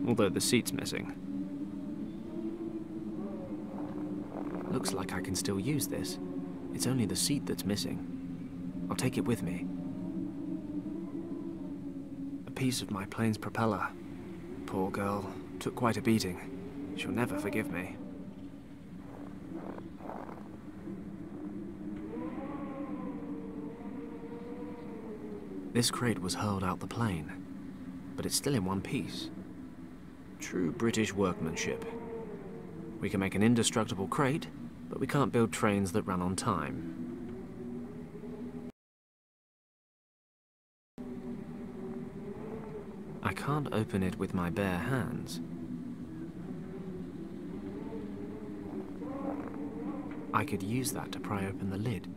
although the seat's missing. Looks like I can still use this. It's only the seat that's missing. I'll take it with me. A piece of my plane's propeller. Poor girl. Took quite a beating. She'll never forgive me. This crate was hurled out the plane, but it's still in one piece. True British workmanship. We can make an indestructible crate, but we can't build trains that run on time. I can't open it with my bare hands. I could use that to pry open the lid.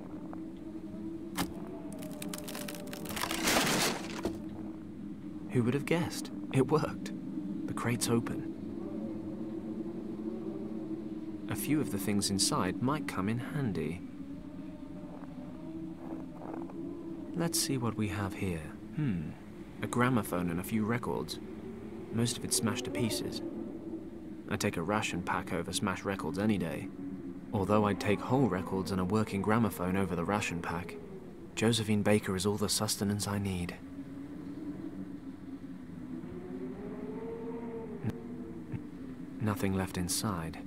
Who would have guessed? It worked. The crate's open. A few of the things inside might come in handy. Let's see what we have here. A gramophone and a few records. Most of it's smashed to pieces. I'd take a ration pack over smashed records any day. Although I'd take whole records and a working gramophone over the ration pack. Josephine Baker is all the sustenance I need. Nothing left inside.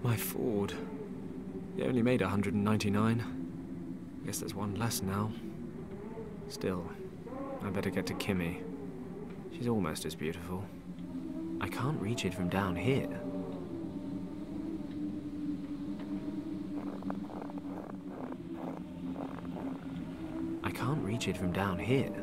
My Ford. It only made 199. Guess there's one less now. Still, I better get to Kimmy. She's almost as beautiful. I can't reach it from down here. I can't reach it from down here.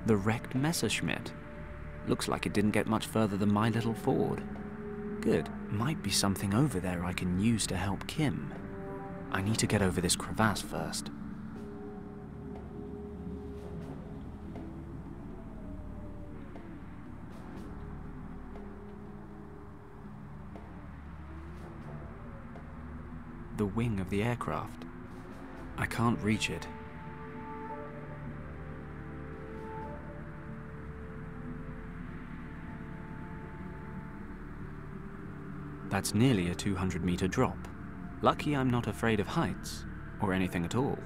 The wrecked Messerschmitt. Looks like it didn't get much further than my little Ford. Good. Might be something over there I can use to help Kim. I need to get over this crevasse first. The wing of the aircraft. I can't reach it. That's nearly a 200-meter drop. Lucky I'm not afraid of heights, or anything at all.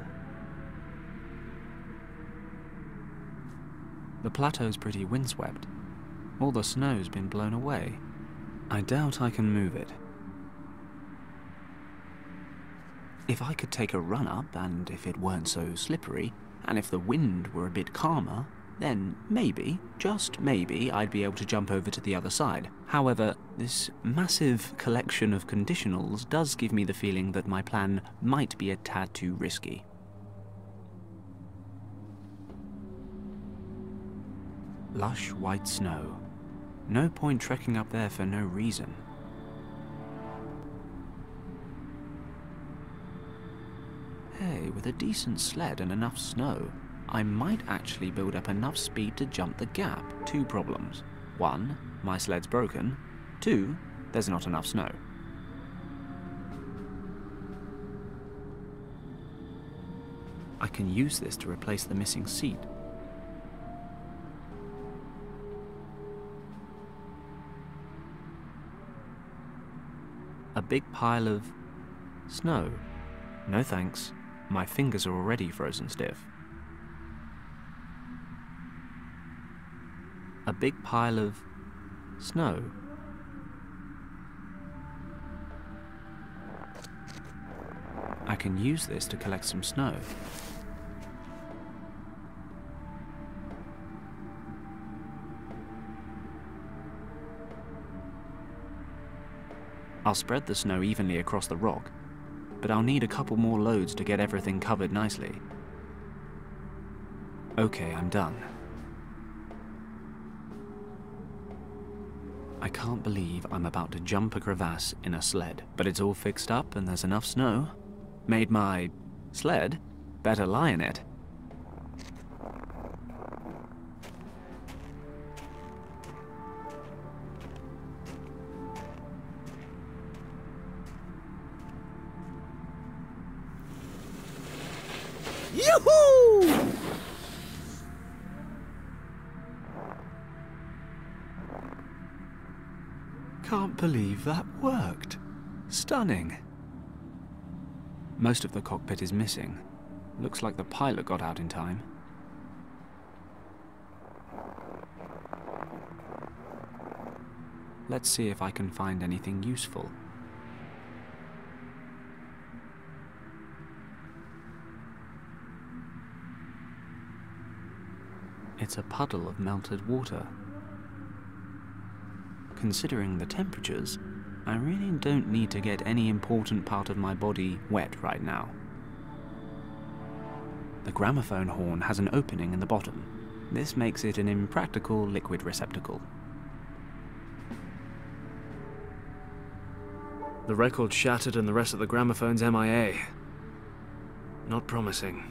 The plateau's pretty windswept. All the snow's been blown away. I doubt I can move it. If I could take a run up, and if it weren't so slippery, and if the wind were a bit calmer, then maybe, just maybe, I'd be able to jump over to the other side. However, this massive collection of conditionals does give me the feeling that my plan might be a tad too risky. Lush white snow. No point trekking up there for no reason. Hey, with a decent sled and enough snow, I might actually build up enough speed to jump the gap. Two problems. One, my sled's broken. Two, there's not enough snow. I can use this to replace the missing seat. A big pile of snow. No thanks. My fingers are already frozen stiff. A big pile of snow. I can use this to collect some snow. I'll spread the snow evenly across the rock, but I'll need a couple more loads to get everything covered nicely. Okay, I'm done. I can't believe I'm about to jump a crevasse in a sled, but it's all fixed up and there's enough snow. Made my sled better lie in it. Yoo-hoo! Can't believe that worked. Stunning. Most of the cockpit is missing. Looks like the pilot got out in time. Let's see if I can find anything useful. It's a puddle of melted water. Considering the temperatures, I really don't need to get any important part of my body wet right now. The gramophone horn has an opening in the bottom. This makes it an impractical liquid receptacle. The record shattered and the rest of the gramophone's MIA. Not promising.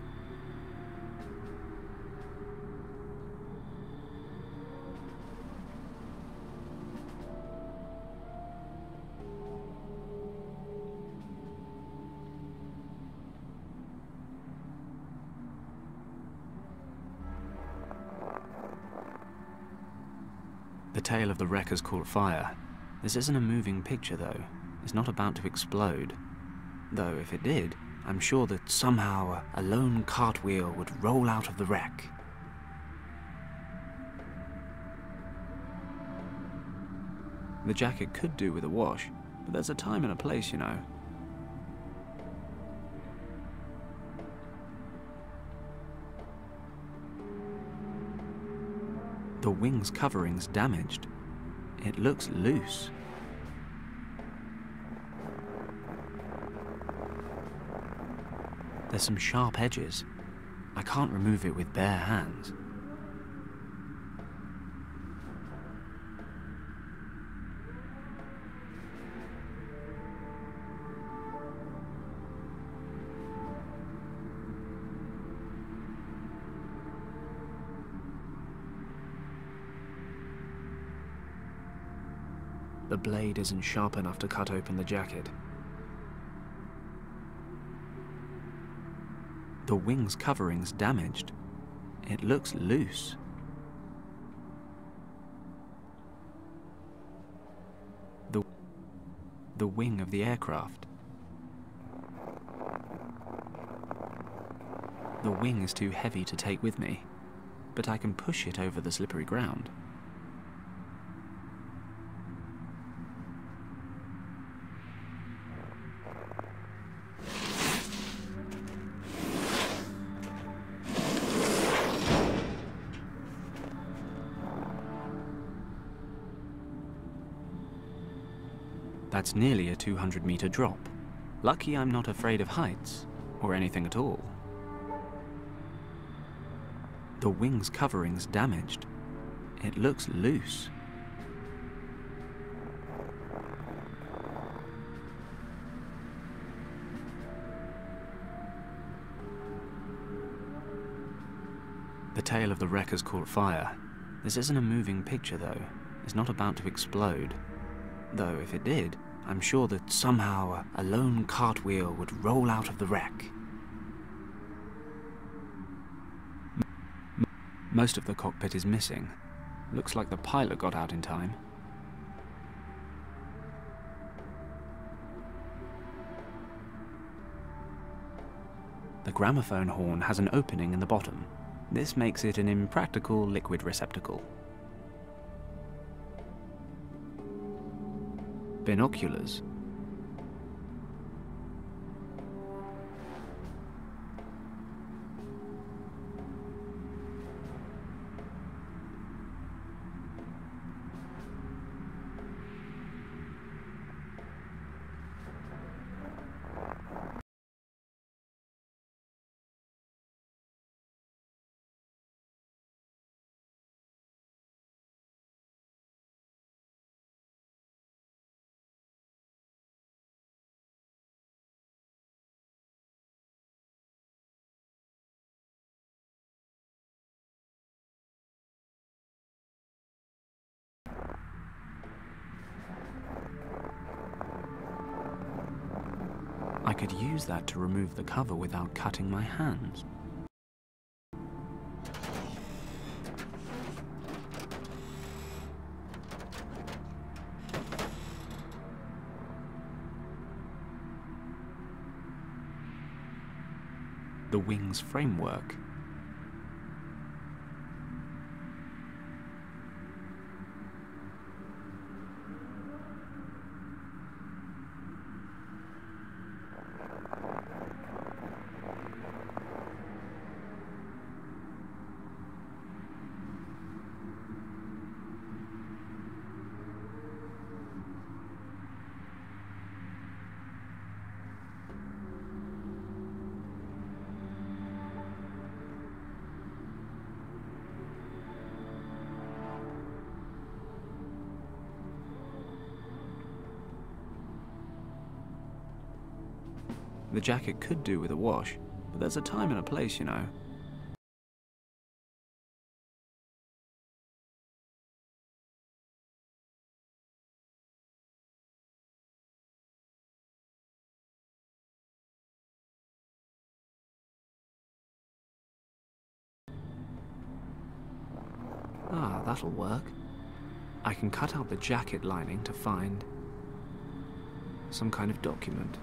The tail of the wreck has caught fire. This isn't a moving picture, though. It's not about to explode. Though, if it did, I'm sure that somehow a lone cartwheel would roll out of the wreck. The jacket could do with a wash, but there's a time and a place, you know. The wing's covering's damaged. It looks loose. There's some sharp edges. I can't remove it with bare hands. The blade isn't sharp enough to cut open the jacket. The wing's covering's damaged. It looks loose. The wing of the aircraft. The wing is too heavy to take with me, but I can push it over the slippery ground. That's nearly a 200-meter drop. Lucky I'm not afraid of heights, or anything at all. The wing's covering's damaged. It looks loose. The tail of the wreck has caught fire. This isn't a moving picture, though. It's not about to explode. Though, if it did, I'm sure that somehow a lone cartwheel would roll out of the wreck. Most of the cockpit is missing. Looks like the pilot got out in time. The gramophone horn has an opening in the bottom. This makes it an impractical liquid receptacle. Binoculars. could use that to remove the cover without cutting my hands. The wing's framework. The jacket could do with a wash, but there's a time and a place, you know. Ah, that'll work. I can cut out the jacket lining to find some kind of document.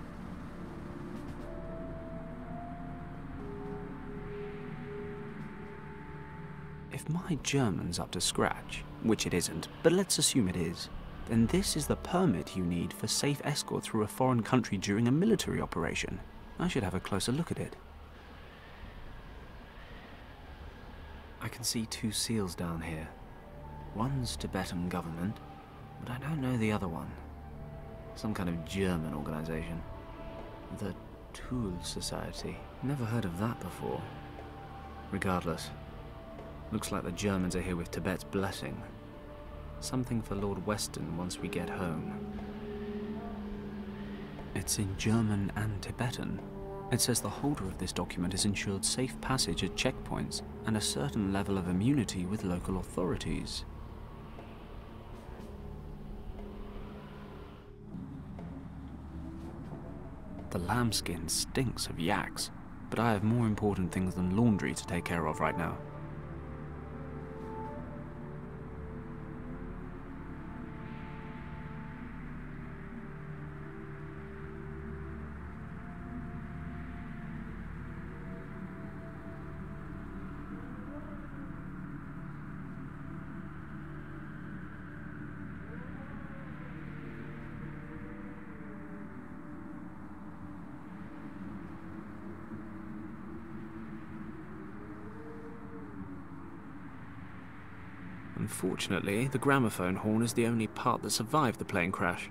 If my German's up to scratch, which it isn't, but let's assume it is, then this is the permit you need for safe escort through a foreign country during a military operation. I should have a closer look at it. I can see 2 seals down here. One's Tibetan government, but I don't know the other one. Some kind of German organization. The Tool Society. Never heard of that before. Regardless, looks like the Germans are here with Tibet's blessing. Something for Lord Weston once we get home. It's in German and Tibetan. It says the holder of this document is ensured safe passage at checkpoints and a certain level of immunity with local authorities. The lambskin stinks of yaks, but I have more important things than laundry to take care of right now. Unfortunately, the gramophone horn is the only part that survived the plane crash.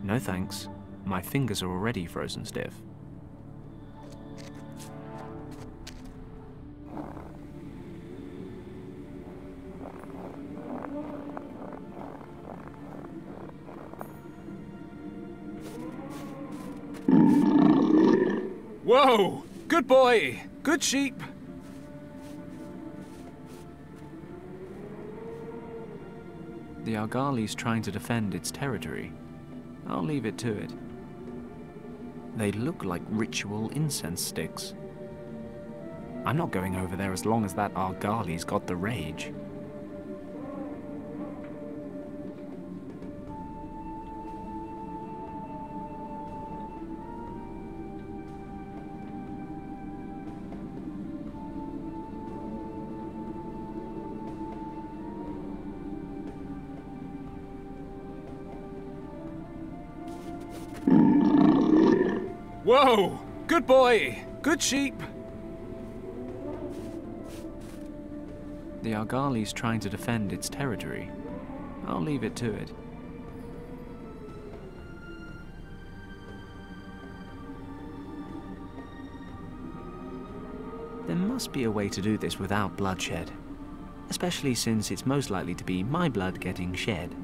No thanks. My fingers are already frozen stiff. Whoa! Good boy! Good sheep! The Argali's trying to defend its territory. I'll leave it to it. They look like ritual incense sticks. I'm not going over there as long as that Argali's got the rage. Whoa! Good boy! Good sheep! The Argali's trying to defend its territory. I'll leave it to it. must be a way to do this without bloodshed, especially since it's most likely to be my blood getting shed.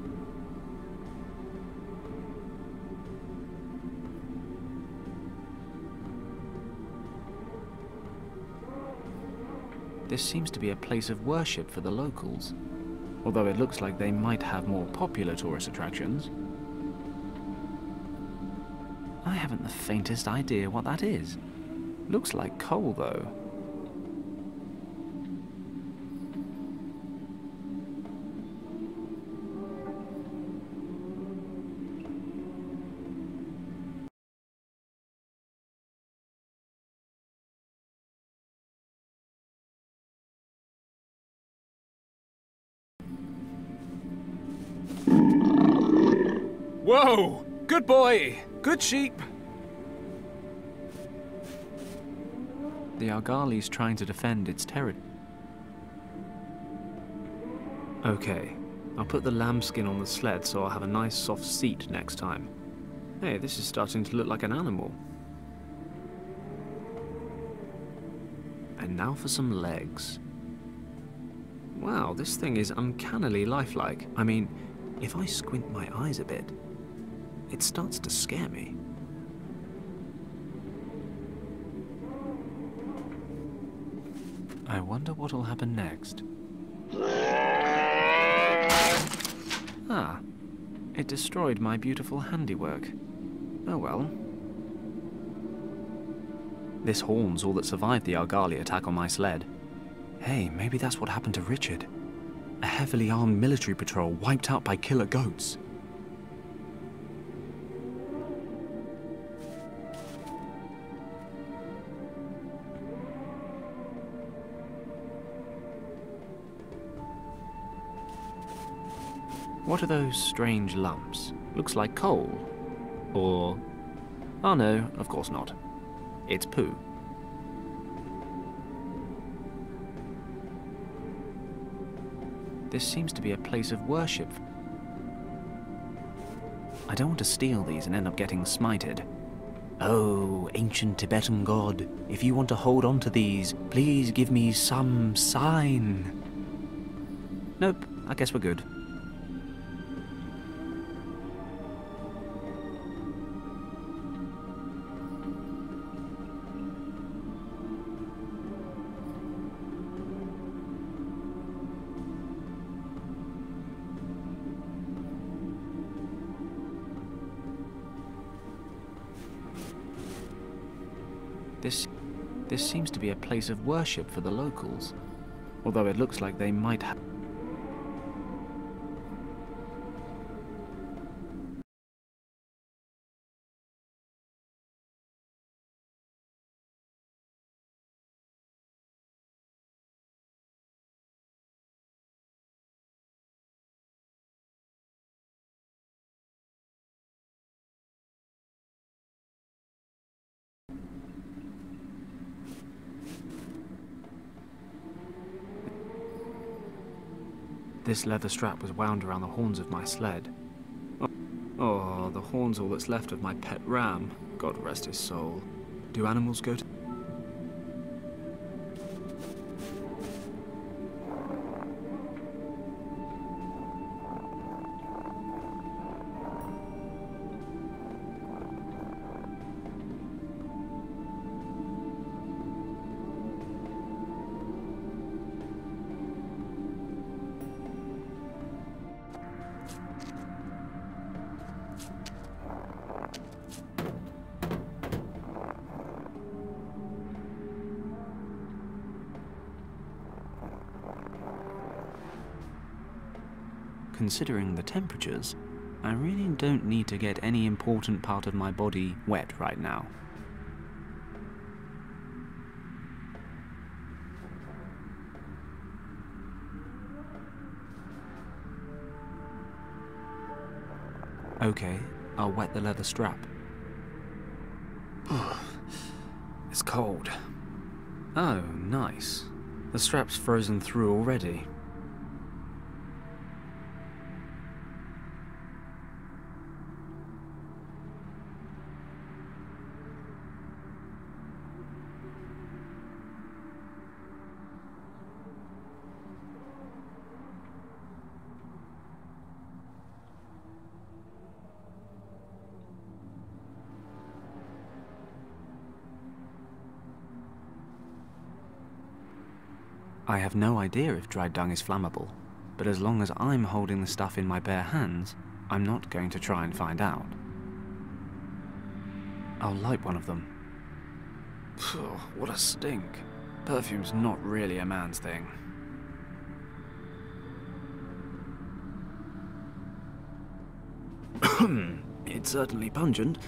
This seems to be a place of worship for the locals, although it looks like they might have more popular tourist attractions. I haven't the faintest idea what that is. Looks like coal, though. Whoa! Good boy! Good sheep! The Argali's trying to defend its territory. Okay, I'll put the lambskin on the sled so I'll have a nice soft seat next time. Hey, this is starting to look like an animal. And now for some legs. Wow, this thing is uncannily lifelike. I mean, if I squint my eyes a bit, it starts to scare me. I wonder what'll happen next. Ah, it destroyed my beautiful handiwork. Oh well. This horn's all that survived the Argali attack on my sled. Hey, maybe that's what happened to Richard. A heavily armed military patrol wiped out by killer goats. What are those strange lumps? Looks like coal. Or... oh no, of course not. It's poo. This seems to be a place of worship. I don't want to steal these and end up getting smited. Oh, ancient Tibetan god, if you want to hold on to these, please give me some sign. Nope, I guess we're good. This seems to be a place of worship for the locals, although it looks like they might have... This leather strap was wound around the horns of my sled. Oh, the horn's all that's left of my pet ram. God rest his soul. Do animals go to... Considering the temperatures, I really don't need to get any important part of my body wet right now. Okay, I'll wet the leather strap. It's cold. Oh, nice. The strap's frozen through already. I have no idea if dried dung is flammable, but as long as I'm holding the stuff in my bare hands, I'm not going to try and find out. I'll light one of them. Phew, what a stink. Perfume's not really a man's thing. It's certainly pungent.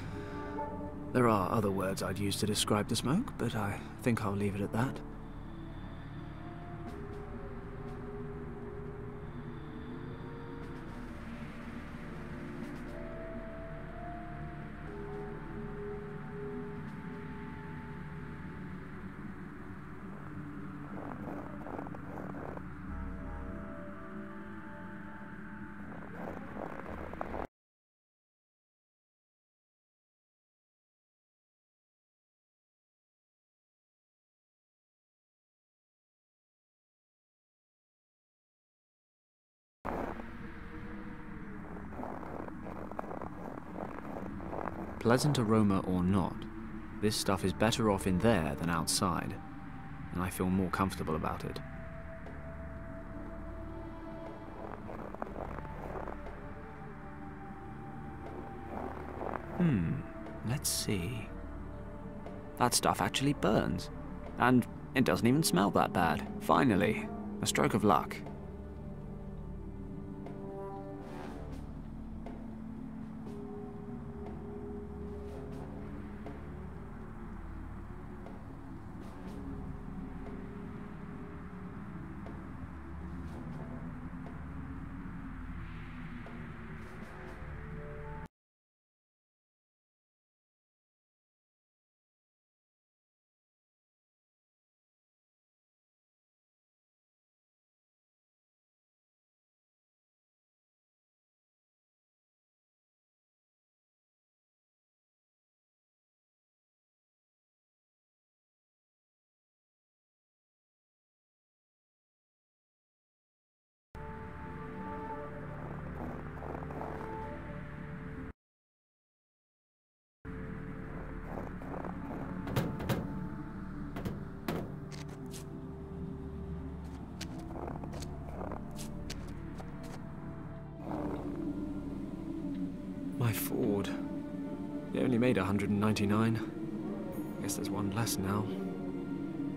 There are other words I'd use to describe the smoke, but I think I'll leave it at that. Pleasant aroma or not, this stuff is better off in there than outside, and I feel more comfortable about it. Let's see. That stuff actually burns, and it doesn't even smell that bad. Finally, a stroke of luck. My Ford. They only made 199. Guess there's one less now.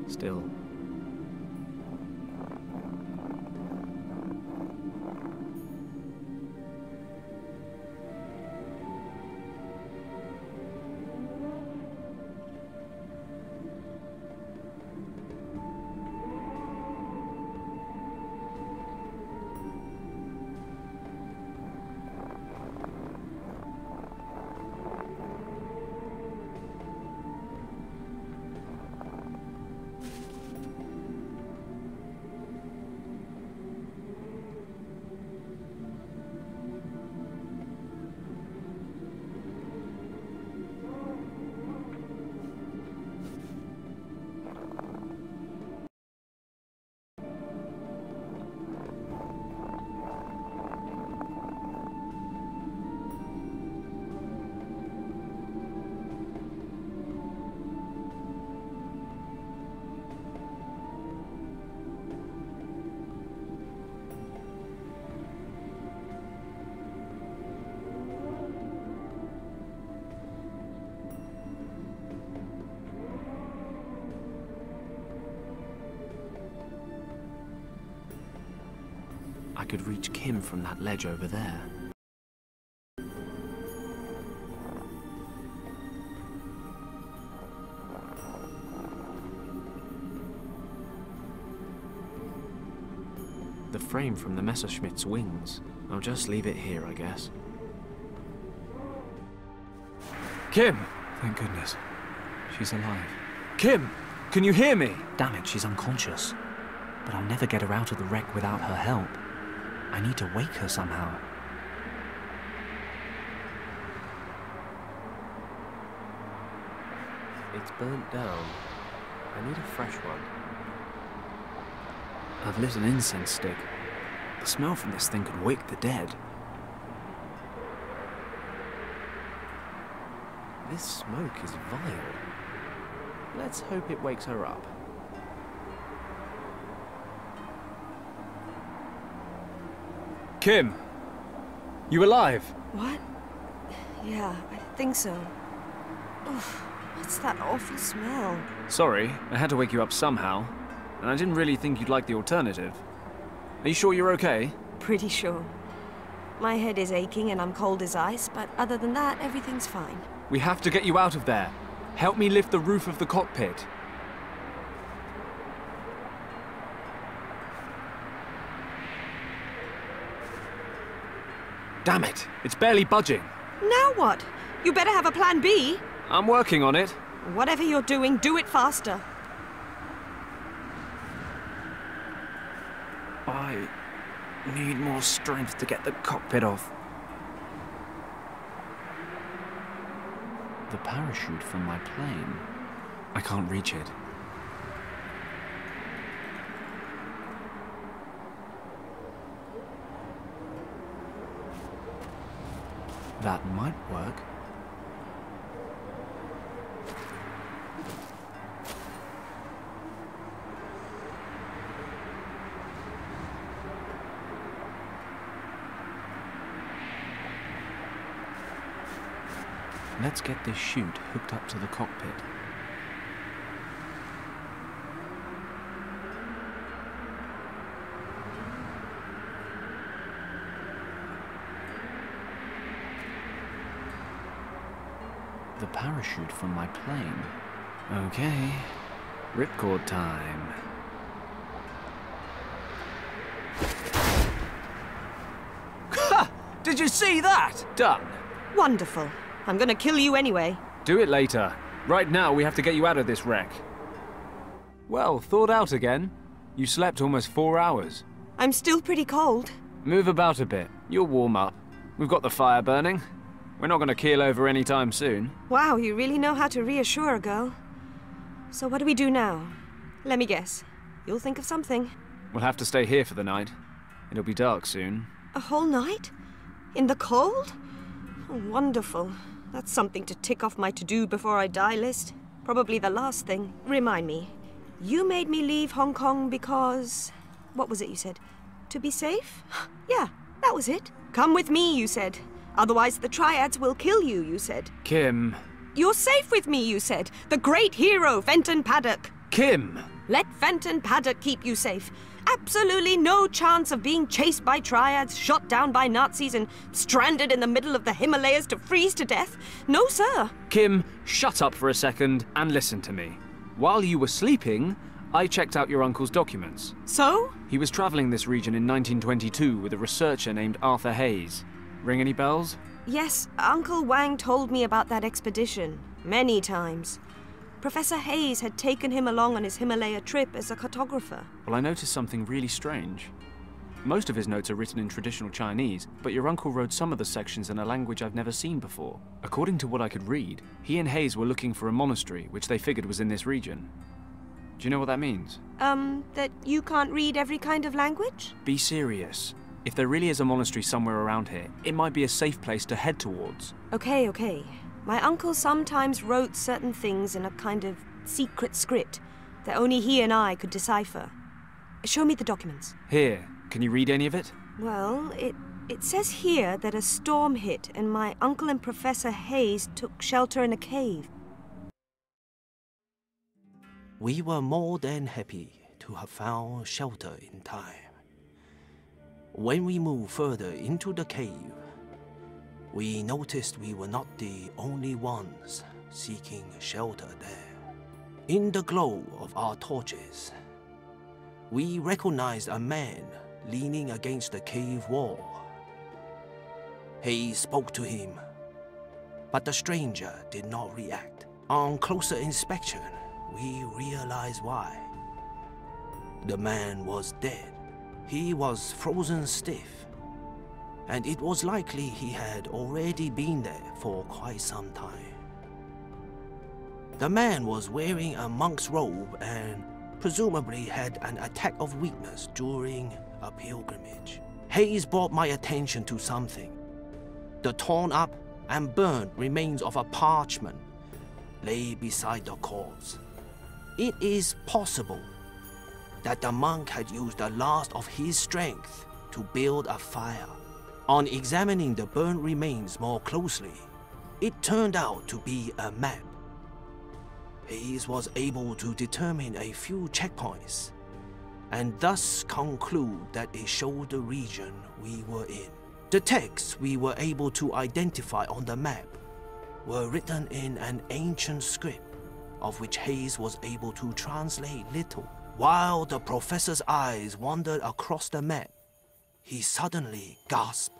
Still. I could reach Kim from that ledge over there. The frame from the Messerschmitt's wings. I'll just leave it here, I guess. Kim! Thank goodness. She's alive. Kim! Can you hear me? Damn it, she's unconscious. But I'll never get her out of the wreck without her help. I need to wake her somehow. It's burnt down. I need a fresh one. I've lit an incense stick. The smell from this thing could wake the dead. This smoke is vile. Let's hope it wakes her up. Kim! You alive? What? Yeah, I think so. Oof, what's that awful smell? Sorry, I had to wake you up somehow. And I didn't really think you'd like the alternative. Are you sure you're okay? Pretty sure. My head is aching and I'm cold as ice, but other than that, everything's fine. We have to get you out of there. Help me lift the roof of the cockpit. Damn it! It's barely budging. Now what? You better have a plan B. I'm working on it. Whatever you're doing, do it faster. I need more strength to get the cockpit off. The parachute from my plane. I can't reach it. That might work. Let's get this chute hooked up to the cockpit. The parachute from my plane. Okay, ripcord time. Ha! Did you see that? Done. Wonderful. I'm gonna kill you anyway. Do it later. Right now, we have to get you out of this wreck. Well, thawed out again. You slept almost 4 hours. I'm still pretty cold. Move about a bit. You'll warm up. We've got the fire burning. We're not going to keel over anytime soon. Wow, you really know how to reassure a girl. So what do we do now? Let me guess. You'll think of something. We'll have to stay here for the night. It'll be dark soon. A whole night? In the cold? Oh, wonderful. That's something to tick off my to-do before I die list. Probably the last thing. Remind me. You made me leave Hong Kong because... What was it you said? To be safe? Yeah, that was it. Come with me, you said. Otherwise the Triads will kill you, you said. Kim. You're safe with me, you said. The great hero, Fenton Paddock. Kim! Let Fenton Paddock keep you safe. Absolutely no chance of being chased by Triads, shot down by Nazis, and stranded in the middle of the Himalayas to freeze to death. No, sir. Kim, shut up for a second and listen to me. While you were sleeping, I checked out your uncle's documents. So? He was traveling this region in 1922 with a researcher named Arthur Hayes. Ring any bells? Yes, Uncle Wang told me about that expedition. Many times. Professor Hayes had taken him along on his Himalaya trip as a cartographer. Well, I noticed something really strange. Most of his notes are written in traditional Chinese, but your uncle wrote some of the sections in a language I've never seen before. According to what I could read, he and Hayes were looking for a monastery, which they figured was in this region. Do you know what that means? That you can't read every kind of language? Be serious. If there really is a monastery somewhere around here, it might be a safe place to head towards. Okay. My uncle sometimes wrote certain things in a kind of secret script that only he and I could decipher. Show me the documents. Here, can you read any of it? Well, it says here that a storm hit and my uncle and Professor Hayes took shelter in a cave. We were more than happy to have found shelter in time. When we moved further into the cave, we noticed we were not the only ones seeking shelter there. In the glow of our torches, we recognized a man leaning against the cave wall. Hayes spoke to him, but the stranger did not react. On closer inspection, we realized why. The man was dead. He was frozen stiff, and it was likely he had already been there for quite some time. The man was wearing a monk's robe and presumably had an attack of weakness during a pilgrimage. Hayes brought my attention to something. The torn up and burned remains of a parchment lay beside the corpse. It is possible that the monk had used the last of his strength to build a fire. On examining the burnt remains more closely, it turned out to be a map. Hayes was able to determine a few checkpoints, and thus conclude that it showed the region we were in. The texts we were able to identify on the map were written in an ancient script, of which Hayes was able to translate little. While the professor's eyes wandered across the map, he suddenly gasped.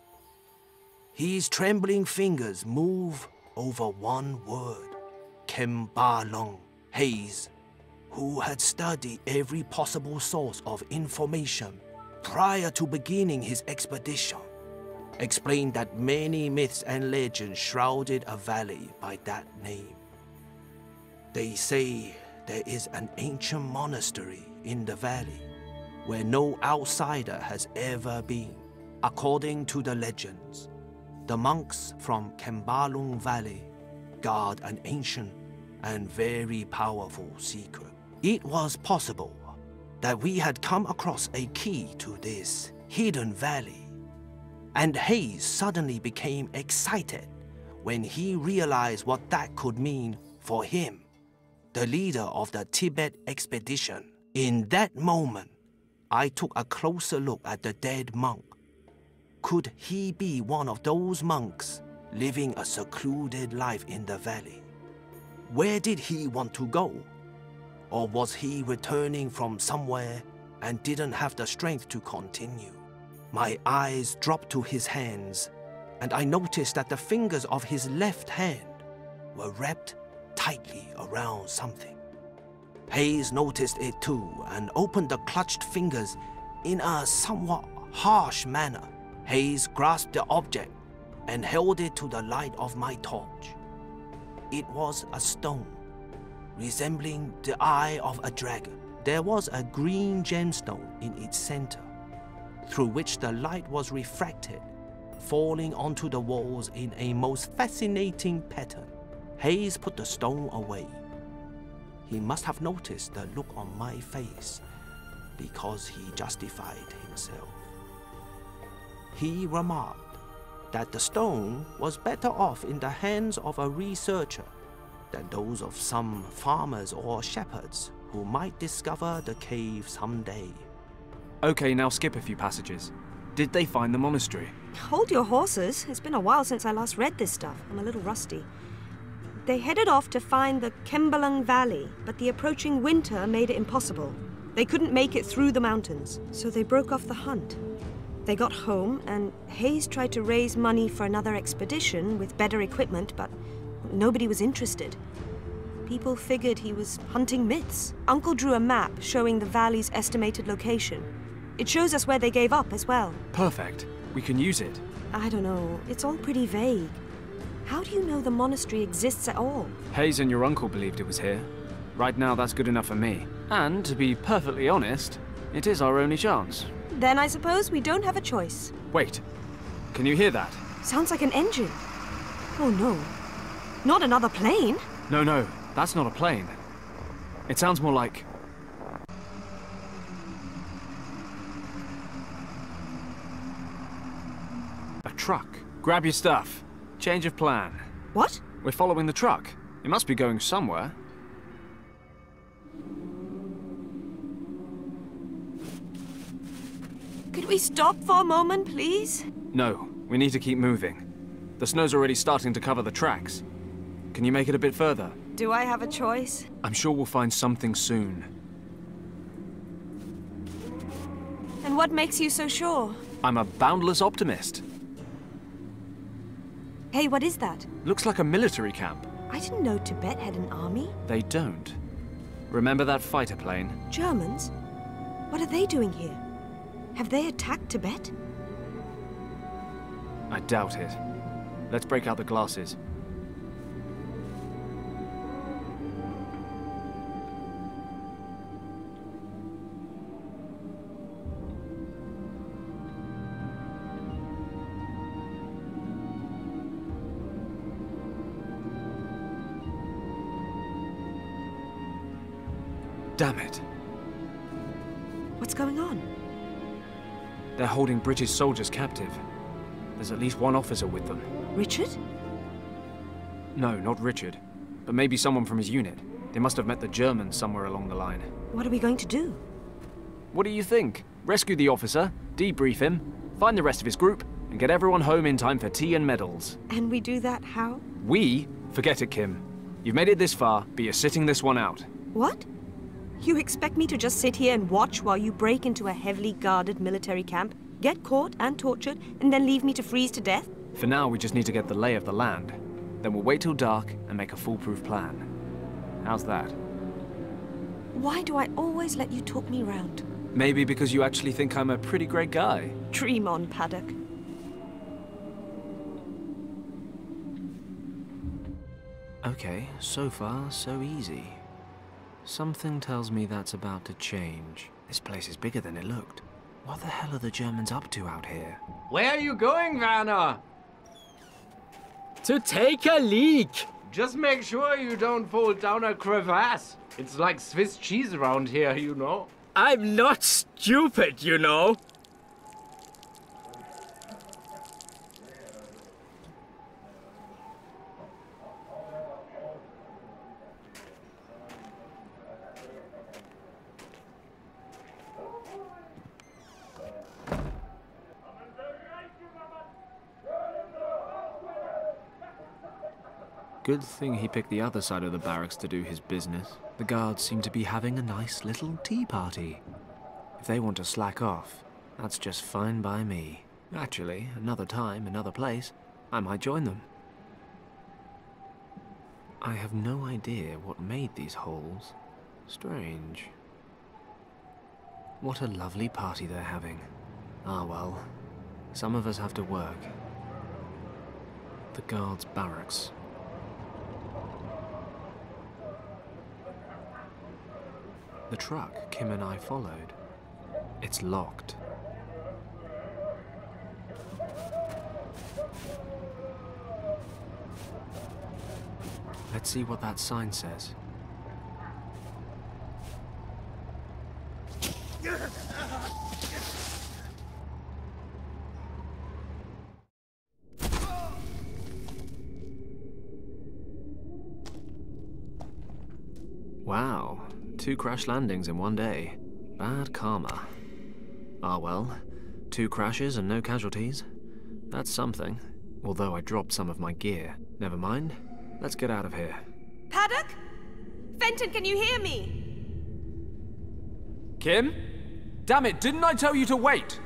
His trembling fingers moved over one word, Kembalong. Hayes, who had studied every possible source of information prior to beginning his expedition, explained that many myths and legends shrouded a valley by that name. They say there is an ancient monastery in the valley where no outsider has ever been. According to the legends, the monks from Kembalong Valley guard an ancient and very powerful secret. It was possible that we had come across a key to this hidden valley, and Hayes suddenly became excited when he realized what that could mean for him, the leader of the Tibet expedition. In that moment, I took a closer look at the dead monk. Could he be one of those monks living a secluded life in the valley? Where did he want to go? Or was he returning from somewhere and didn't have the strength to continue? My eyes dropped to his hands, and I noticed that the fingers of his left hand were wrapped tightly around something. Hayes noticed it too and opened the clutched fingers in a somewhat harsh manner. Hayes grasped the object and held it to the light of my torch. It was a stone, resembling the eye of a dragon. There was a green gemstone in its center, through which the light was refracted, falling onto the walls in a most fascinating pattern. Hayes put the stone away. He must have noticed the look on my face, because he justified himself. He remarked that the stone was better off in the hands of a researcher than those of some farmers or shepherds who might discover the cave someday. Okay, now skip a few passages. Did they find the monastery? Hold your horses. It's been a while since I last read this stuff. I'm a little rusty. They headed off to find the Kembalong Valley, but the approaching winter made it impossible. They couldn't make it through the mountains, so they broke off the hunt. They got home, and Hayes tried to raise money for another expedition with better equipment, but nobody was interested. People figured he was hunting myths. Uncle drew a map showing the valley's estimated location. It shows us where they gave up as well. Perfect. We can use it. I don't know. It's all pretty vague. How do you know the monastery exists at all? Hayes and your uncle believed it was here. Right now, that's good enough for me. And, to be perfectly honest, it is our only chance. Then I suppose we don't have a choice. Wait. Can you hear that? Sounds like an engine. Oh no. Not another plane? No, that's not a plane. It sounds more like... a truck. Grab your stuff. Change of plan. What? We're following the truck. It must be going somewhere. Could we stop for a moment, please? No, we need to keep moving. The snow's already starting to cover the tracks. Can you make it a bit further? Do I have a choice? I'm sure we'll find something soon. And what makes you so sure? I'm a boundless optimist. Hey, what is that? Looks like a military camp. I didn't know Tibet had an army. They don't. Remember that fighter plane? Germans? What are they doing here? Have they attacked Tibet? I doubt it. Let's break out the glasses. Damn it. What's going on? They're holding British soldiers captive. There's at least one officer with them. Richard? No, not Richard. But maybe someone from his unit. They must have met the Germans somewhere along the line. What are we going to do? What do you think? Rescue the officer, debrief him, find the rest of his group, and get everyone home in time for tea and medals. And we do that how? We? Forget it, Kim. You've made it this far, but you're sitting this one out. What? You expect me to just sit here and watch while you break into a heavily guarded military camp, get caught and tortured, and then leave me to freeze to death? For now, we just need to get the lay of the land. Then we'll wait till dark and make a foolproof plan. How's that? Why do I always let you talk me round? Maybe because you actually think I'm a pretty great guy. Dream on, Paddock. Okay, so far, so easy. Something tells me that's about to change. This place is bigger than it looked. What the hell are the Germans up to out here? Where are you going, Werner? To take a leak! Just make sure you don't fall down a crevasse. It's like Swiss cheese around here, you know. I'm not stupid, you know. Good thing he picked the other side of the barracks to do his business. The guards seem to be having a nice little tea party. If they want to slack off, that's just fine by me. Actually, another time, another place, I might join them. I have no idea what made these holes. Strange. What a lovely party they're having. Ah well, some of us have to work. The guards' barracks. The truck Kim and I followed. It's locked. Let's see what that sign says. Wow, 2 crash landings in one day. Bad karma. Ah well, 2 crashes and no casualties. That's something. Although I dropped some of my gear. Never mind. Let's get out of here. Paddock? Fenton, can you hear me? Kim? Damn it, didn't I tell you to wait?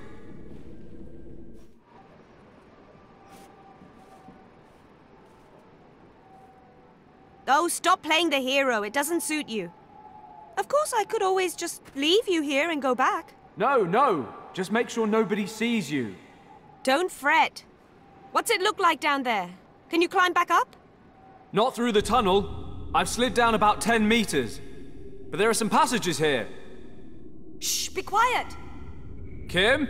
Oh, stop playing the hero. It doesn't suit you. Of course, I could always just leave you here and go back. No. Just make sure nobody sees you. Don't fret. What's it look like down there? Can you climb back up? Not through the tunnel. I've slid down about 10 meters. But there are some passages here. Shh, be quiet. Kim?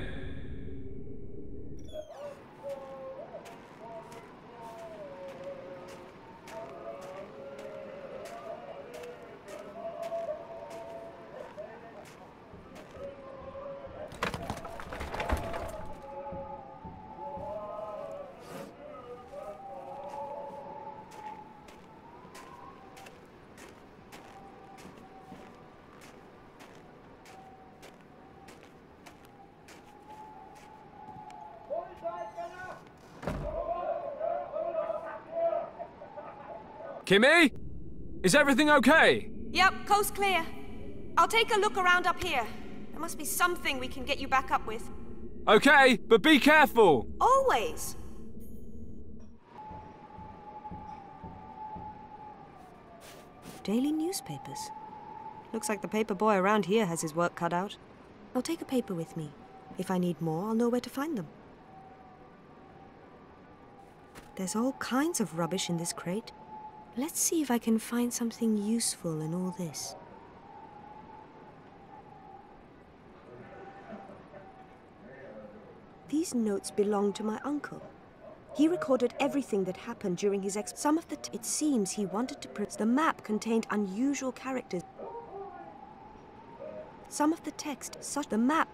Kimmy? Is everything okay? Yep, coast clear. I'll take a look around up here. There must be something we can get you back up with. Okay, but be careful. Always. Daily newspapers. Looks like the paper boy around here has his work cut out. I'll take a paper with me. If I need more, I'll know where to find them. There's all kinds of rubbish in this crate. Let's see if I can find something useful in all this. These notes belong to my uncle. He recorded everything that happened during his Some of the it seems he wanted to print. The map contained unusual characters. Some of the text, such the map.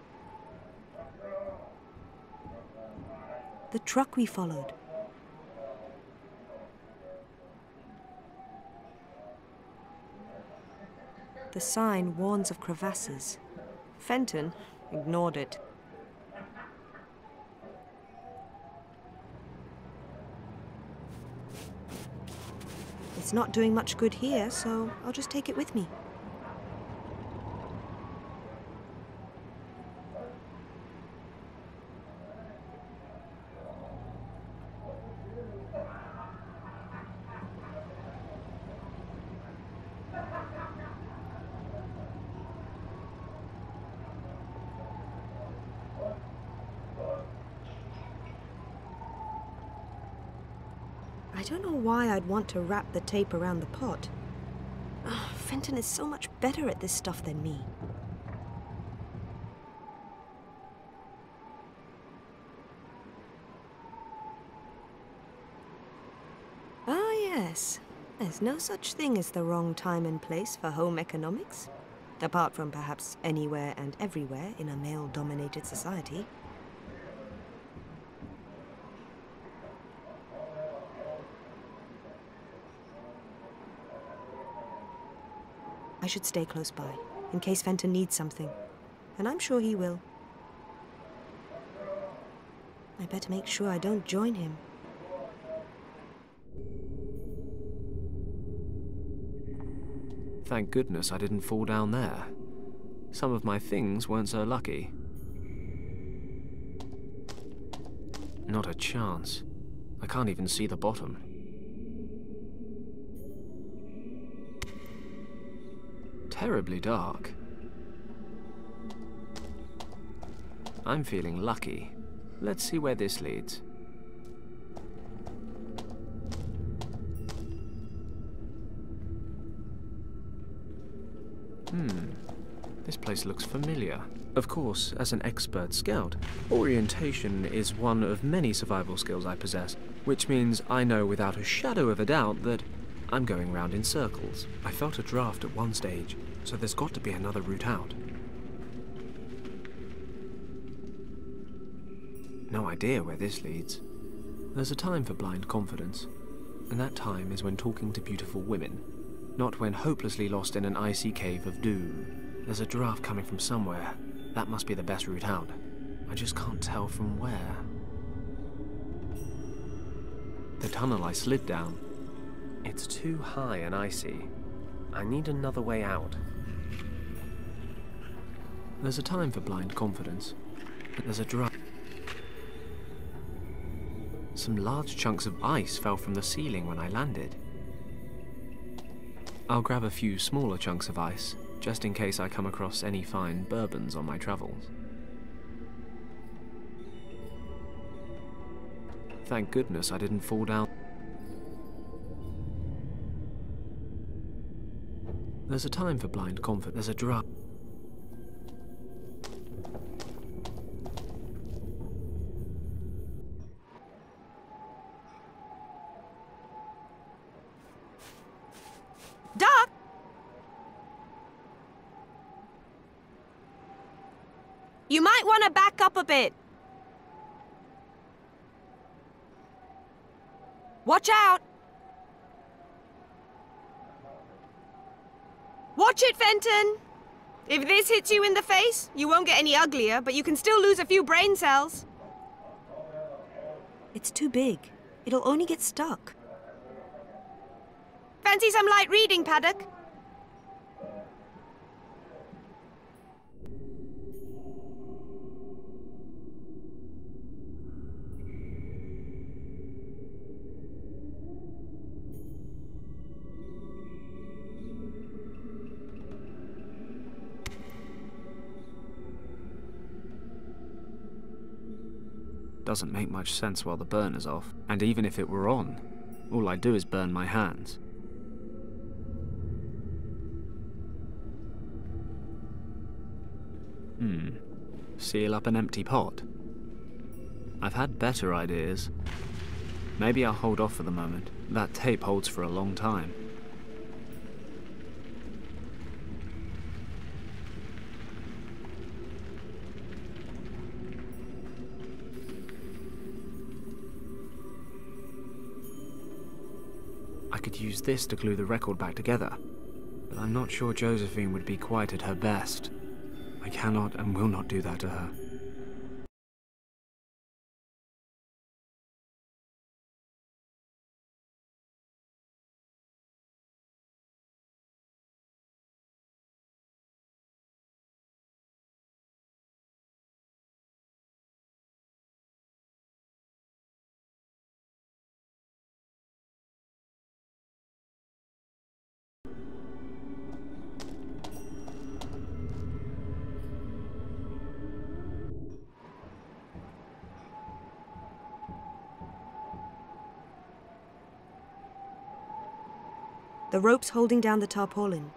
The truck we followed. The sign warns of crevasses. Fenton ignored it. It's not doing much good here, so I'll just take it with me. I don't know why I'd want to wrap the tape around the pot. Fenton is so much better at this stuff than me. Ah, yes. There's no such thing as the wrong time and place for home economics. Apart from perhaps anywhere and everywhere in a male-dominated society. I should stay close by, in case Fenton needs something. And I'm sure he will. I better make sure I don't join him. Thank goodness I didn't fall down there. Some of my things weren't so lucky. Not a chance. I can't even see the bottom. Terribly dark. I'm feeling lucky. Let's see where this leads. This place looks familiar. Of course, as an expert scout, orientation is one of many survival skills I possess, which means I know without a shadow of a doubt that I'm going round in circles. I felt a draft at one stage, so there's got to be another route out. No idea where this leads. There's a time for blind confidence, and that time is when talking to beautiful women, not when hopelessly lost in an icy cave of doom. There's a draft coming from somewhere. That must be the best route out. I just can't tell from where. The tunnel I slid down. It's too high and icy. I need another way out. There's a time for blind confidence, but there's a draft. Some large chunks of ice fell from the ceiling when I landed. I'll grab a few smaller chunks of ice, just in case I come across any fine bourbons on my travels. Thank goodness I didn't fall down. There's a time for blind confidence. There's a draft. Doc! You might want to back up a bit. Watch out! Watch it, Fenton! If this hits you in the face, you won't get any uglier, but you can still lose a few brain cells. It's too big. It'll only get stuck. Fancy some light reading, Paddock? Doesn't make much sense while the burner's off, and even if it were on, all I do is burn my hands. Seal up an empty pot. I've had better ideas. Maybe I'll hold off for the moment. That tape holds for a long time. could use this to glue the record back together. But I'm not sure Josephine would be quite at her best. I cannot and will not do that to her. The rope's holding down the tarpaulin.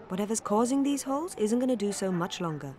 Whatever's causing these holes isn't going to do so much longer.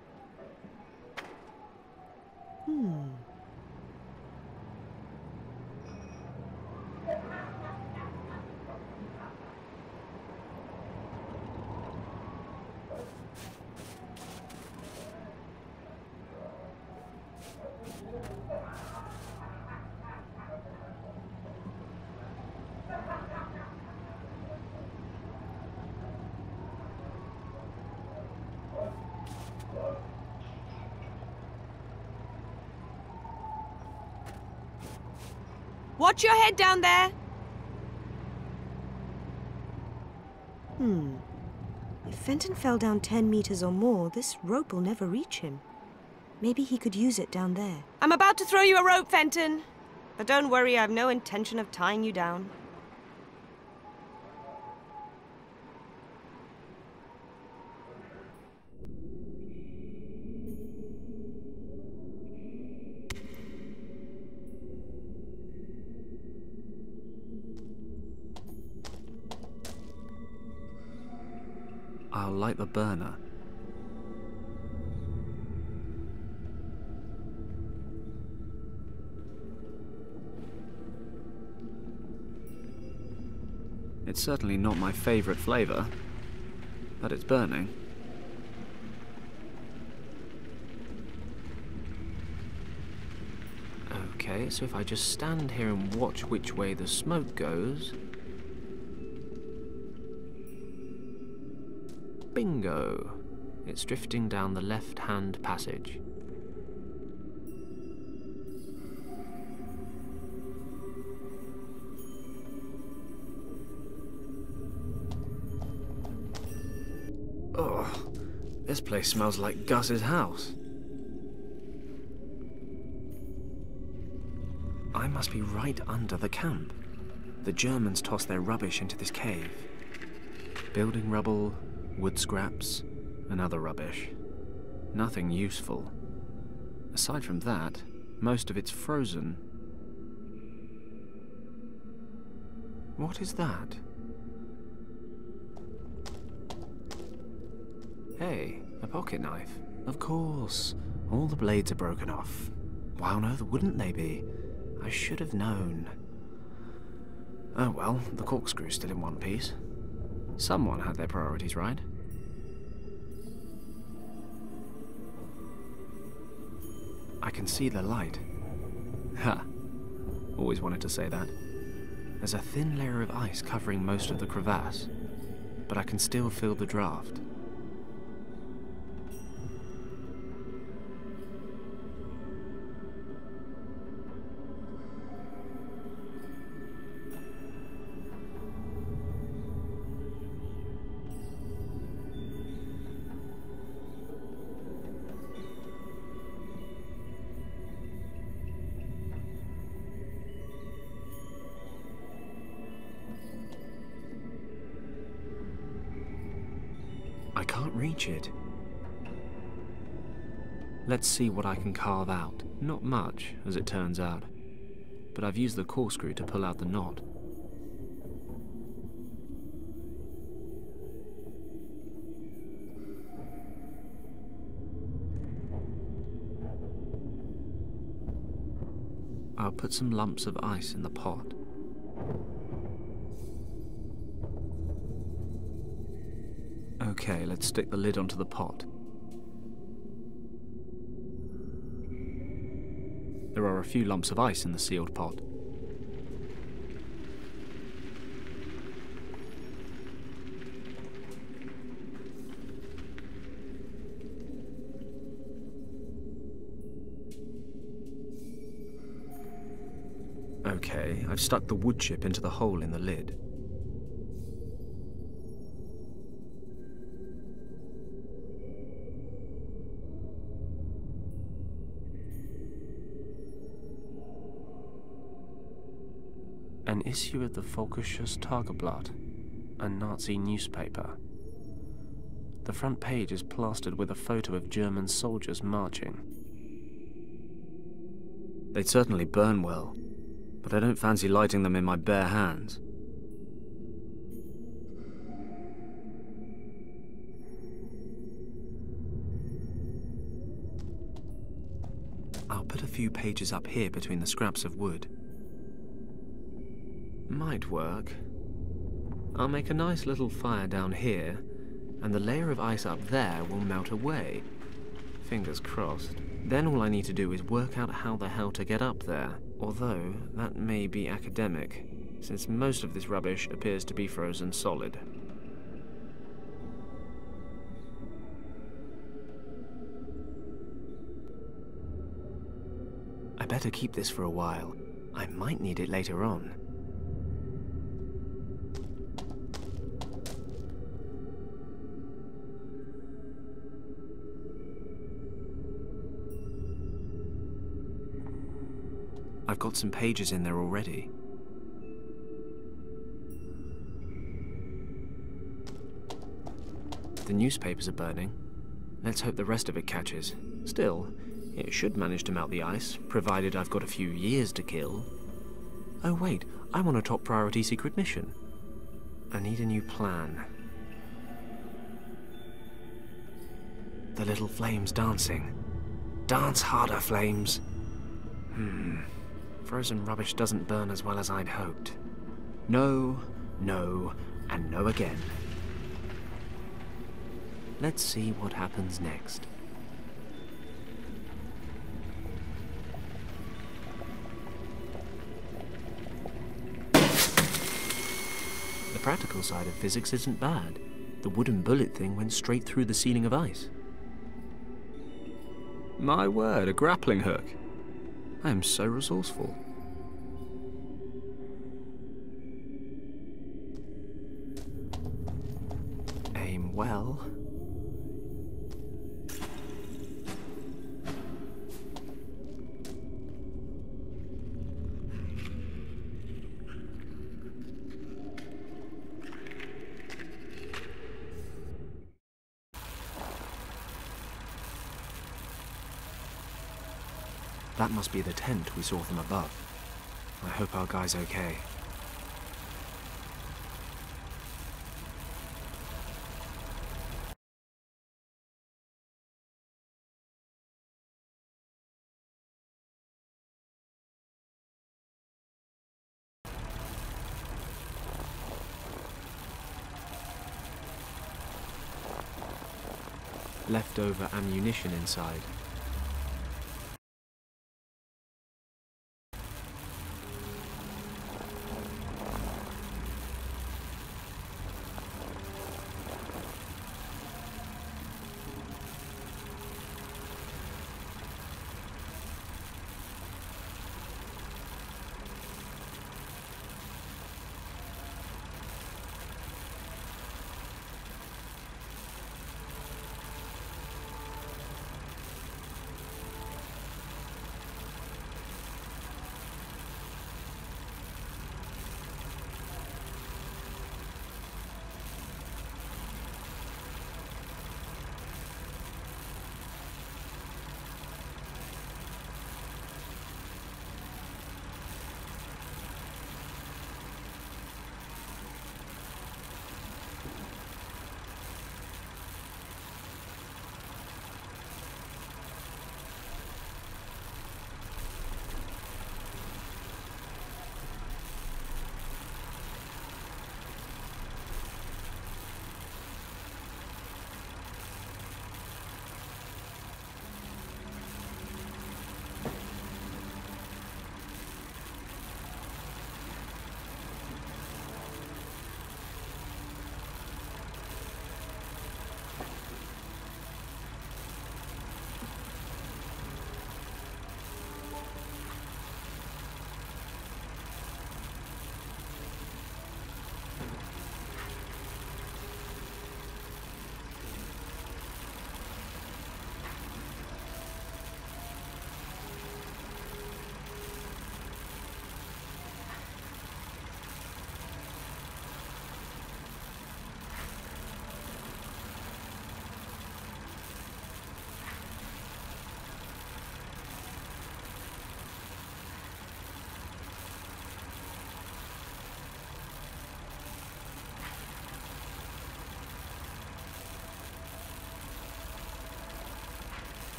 Watch your head down there! If Fenton fell down 10 meters or more, this rope will never reach him. Maybe he could use it down there. I'm about to throw you a rope, Fenton! But don't worry, I have no intention of tying you down. I'll light the burner. It's certainly not my favorite flavor, but it's burning. Okay, so if I just stand here and watch which way the smoke goes... Bingo! It's drifting down the left-hand passage. Oh, this place smells like Gus's house. I must be right under the camp. The Germans tossed their rubbish into this cave. Building rubble, wood scraps, and other rubbish. Nothing useful. Aside from that, most of it's frozen. What is that? Hey, a pocket knife. Of course. All the blades are broken off. Why on earth wouldn't they be? I should have known. Oh well, the corkscrew's still in one piece. Someone had their priorities right. I can see the light. Ha! Always wanted to say that. There's a thin layer of ice covering most of the crevasse, but I can still feel the draft. I can't reach it. Let's see what I can carve out. Not much, as it turns out. But I've used the corkscrew to pull out the knot. I'll put some lumps of ice in the pot. Okay, let's stick the lid onto the pot. There are a few lumps of ice in the sealed pot. Okay, I've stuck the wood chip into the hole in the lid. An issue of the Völkisches Tageblatt, a Nazi newspaper. The front page is plastered with a photo of German soldiers marching. They'd certainly burn well, but I don't fancy lighting them in my bare hands. I'll put a few pages up here between the scraps of wood. Might work. I'll make a nice little fire down here, and the layer of ice up there will melt away. Fingers crossed. Then all I need to do is work out how the hell to get up there. Although, that may be academic, since most of this rubbish appears to be frozen solid. I better keep this for a while. I might need it later on. I've got some pages in there already. The newspapers are burning. Let's hope the rest of it catches. Still, it should manage to melt the ice, provided I've got a few years to kill. Oh wait, I want a top priority secret mission. I need a new plan. The little flames dancing. Dance harder, flames. Frozen rubbish doesn't burn as well as I'd hoped. No, no, and no again. Let's see what happens next. The practical side of physics isn't bad. The wooden bullet thing went straight through the ceiling of ice. My word, a grappling hook. I am so resourceful. Aim well. That must be the tent we saw from above. I hope our guy's okay. Leftover ammunition inside.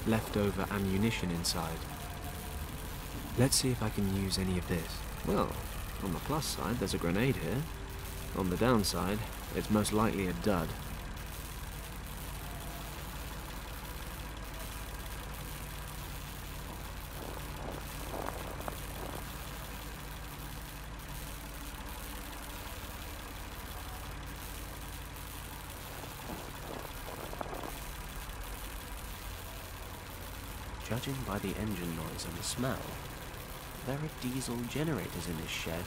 leftover ammunition inside. Let's see if I can use any of this. Well, on the plus side, there's a grenade here. On the downside, it's most likely a dud. Judging by the engine noise and the smell, there are diesel generators in this shed.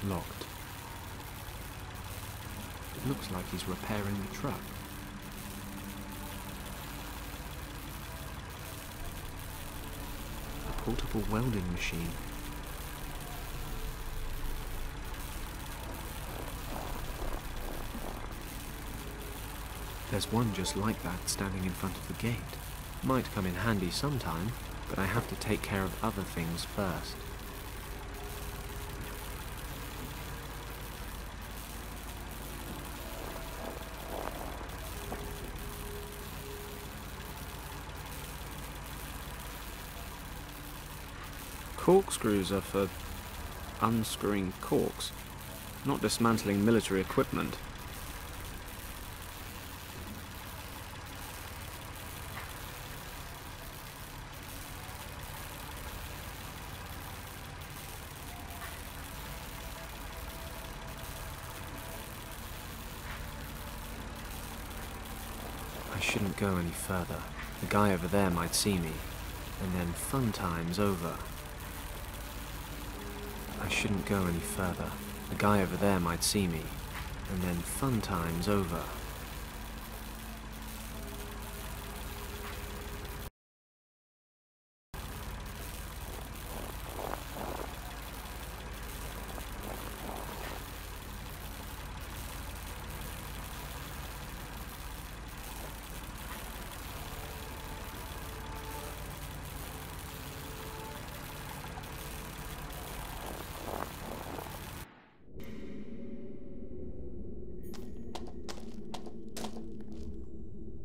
Locked. It looks like he's repairing the truck. A portable welding machine. There's one just like that standing in front of the gate. Might come in handy sometime, but I have to take care of other things first. Corkscrews are for unscrewing corks, not dismantling military equipment. I shouldn't go any further. The guy over there might see me, and then fun time's over. I shouldn't go any further. The guy over there might see me, and then fun time's over.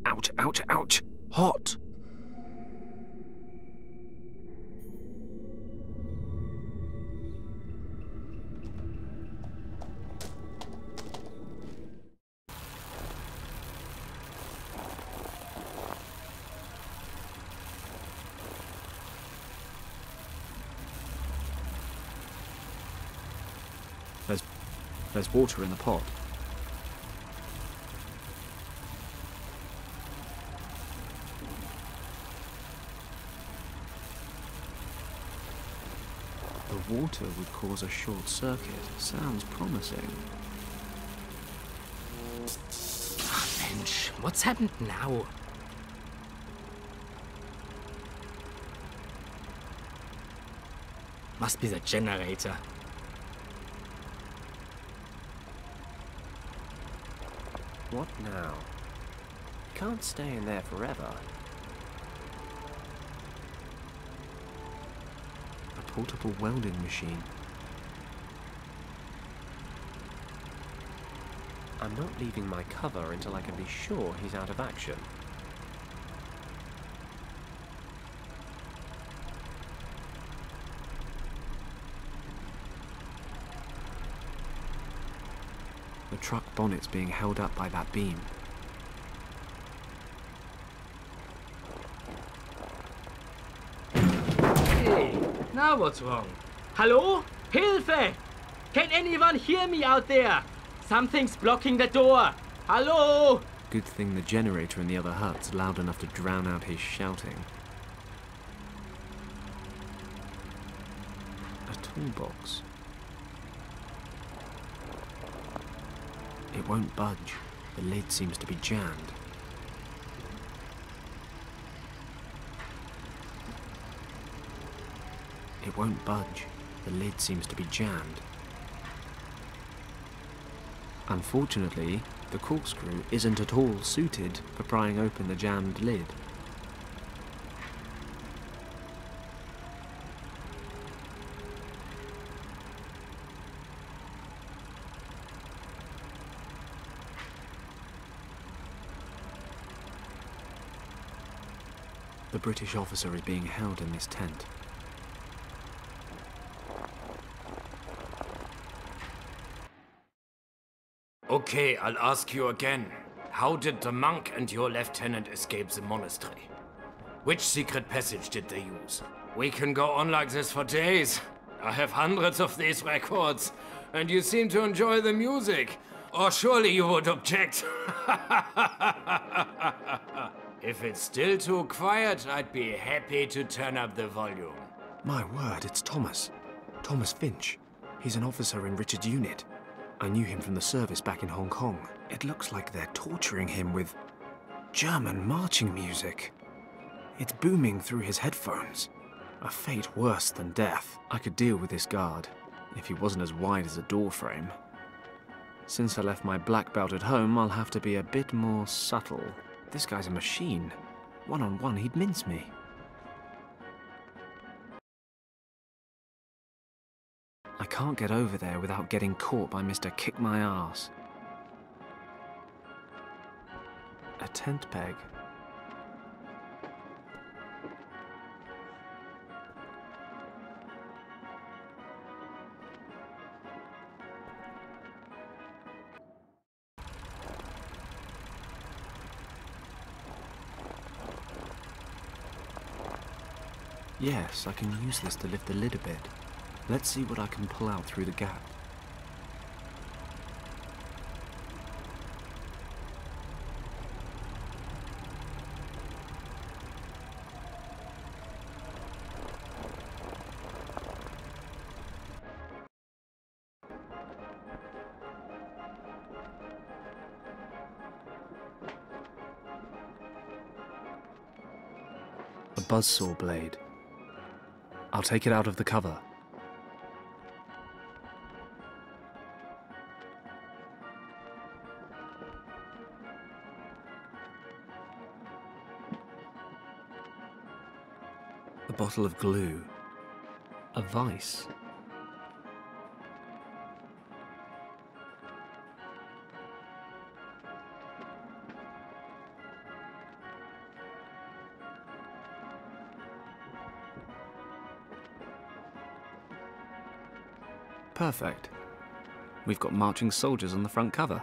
Ouch, ouch, ouch! Hot! There's water in the pot. The water would cause a short circuit. Sounds promising. Mensch, what's happened now? Must be the generator. What now? Can't stay in there forever. A portable welding machine. I'm not leaving my cover until I can be sure he's out of action. The truck bonnet's being held up by that beam. Hey, now what's wrong? Hello? Hilfe! Can anyone hear me out there? Something's blocking the door. Hello? Good thing the generator in the other hut's loud enough to drown out his shouting. A toolbox. It won't budge. The lid seems to be jammed. It won't budge. The lid seems to be jammed. Unfortunately, the corkscrew isn't at all suited for prying open the jammed lid. The British officer is being held in this tent. Okay, I'll ask you again. How did the monk and your lieutenant escape the monastery? Which secret passage did they use? We can go on like this for days. I have hundreds of these records, and you seem to enjoy the music. Or surely you would object. If it's still too quiet, I'd be happy to turn up the volume. My word, it's Thomas. Thomas Finch. He's an officer in Richard's unit. I knew him from the service back in Hong Kong. It looks like they're torturing him with German marching music. It's booming through his headphones. A fate worse than death. I could deal with this guard, if he wasn't as wide as a door frame. Since I left my black belt at home, I'll have to be a bit more subtle. This guy's a machine. One-on-one, he'd mince me. I can't get over there without getting caught by Mr. Kick My Ass. A tent peg. Yes, I can use this to lift the lid a bit. Let's see what I can pull out through the gap. A buzzsaw blade. I'll take it out of the cover. A bottle of glue. A vice. Perfect. We've got marching soldiers on the front cover.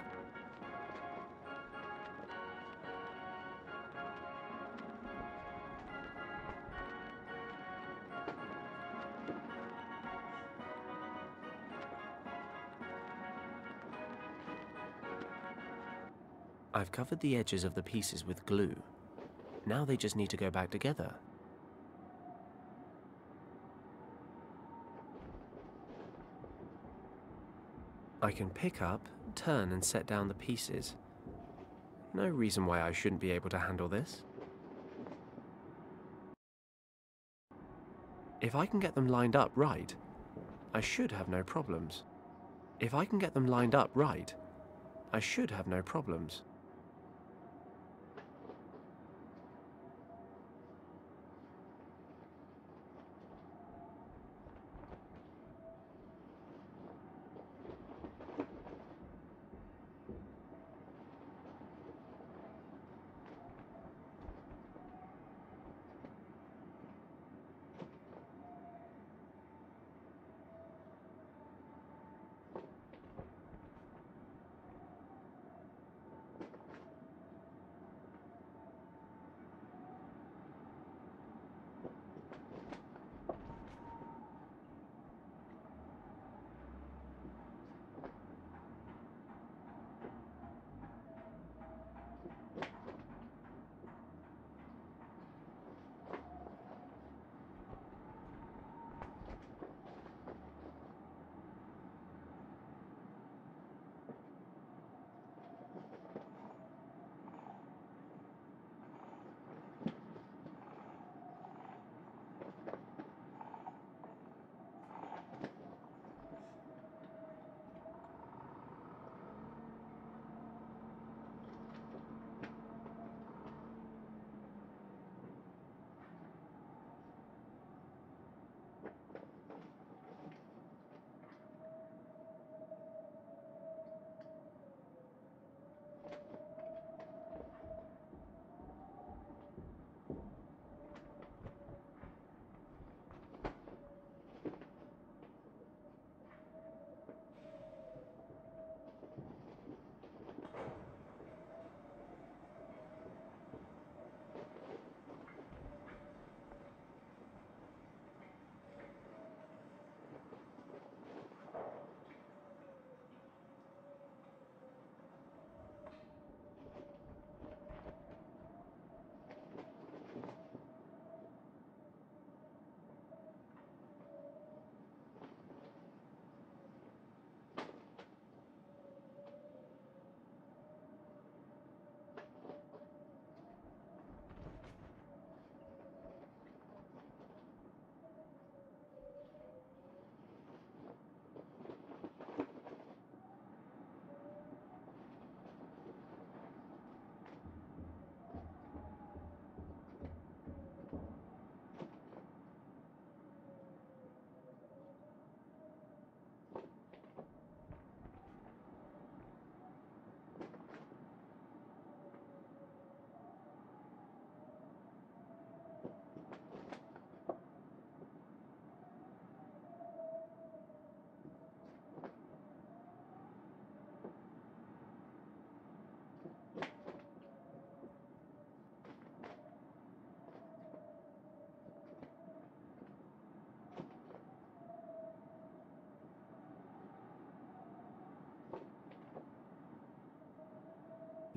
I've covered the edges of the pieces with glue. Now they just need to go back together. I can pick up, turn and set down the pieces. No reason why I shouldn't be able to handle this. If I can get them lined up right, I should have no problems. If I can get them lined up right, I should have no problems.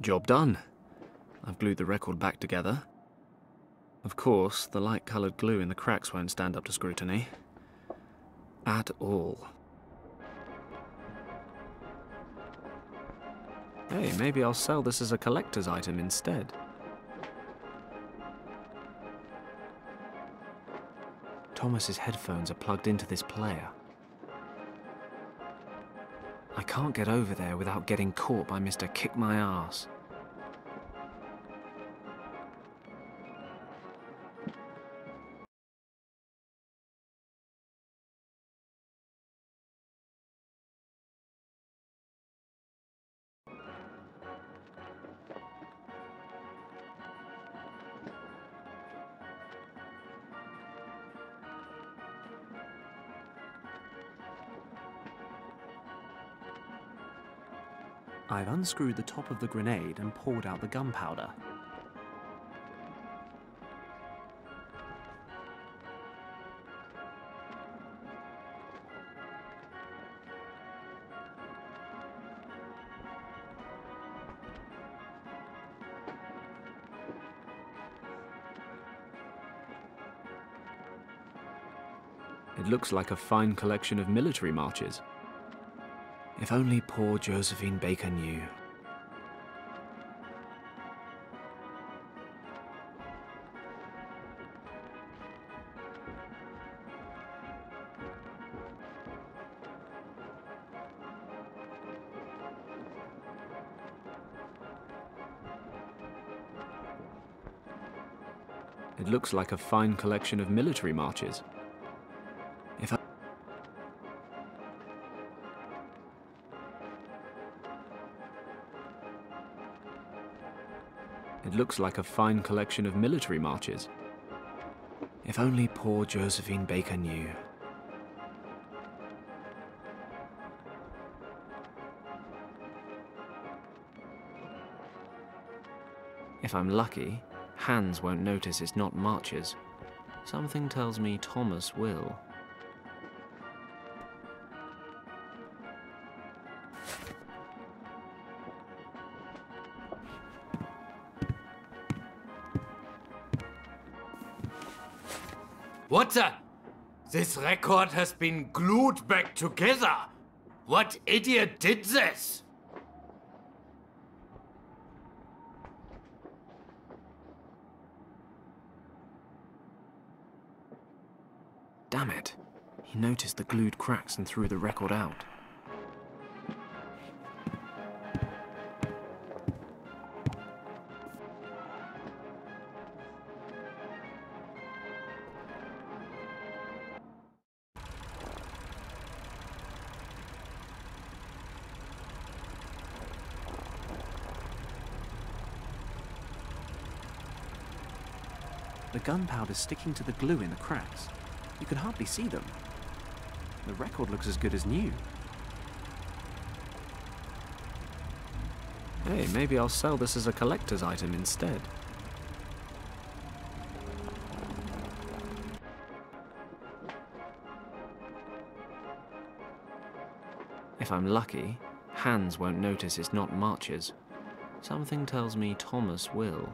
Job done. I've glued the record back together. Of course, the light-coloured glue in the cracks won't stand up to scrutiny. At all. Hey, maybe I'll sell this as a collector's item instead. Thomas's headphones are plugged into this player. I can't get over there without getting caught by Mr. Kick My Arse. I've unscrewed the top of the grenade and poured out the gunpowder. It looks like a fine collection of military marches. If only poor Josephine Baker knew. It looks like a fine collection of military marches. It looks like a fine collection of military marches. If only poor Josephine Baker knew. If I'm lucky, Hans won't notice it's not marches. Something tells me Thomas will. What the? This record has been glued back together. What idiot did this? Damn it. He noticed the glued cracks and threw the record out. The gunpowder's sticking to the glue in the cracks. You can hardly see them. The record looks as good as new. Hey, maybe I'll sell this as a collector's item instead. If I'm lucky, Hans won't notice it's not marches. Something tells me Thomas will.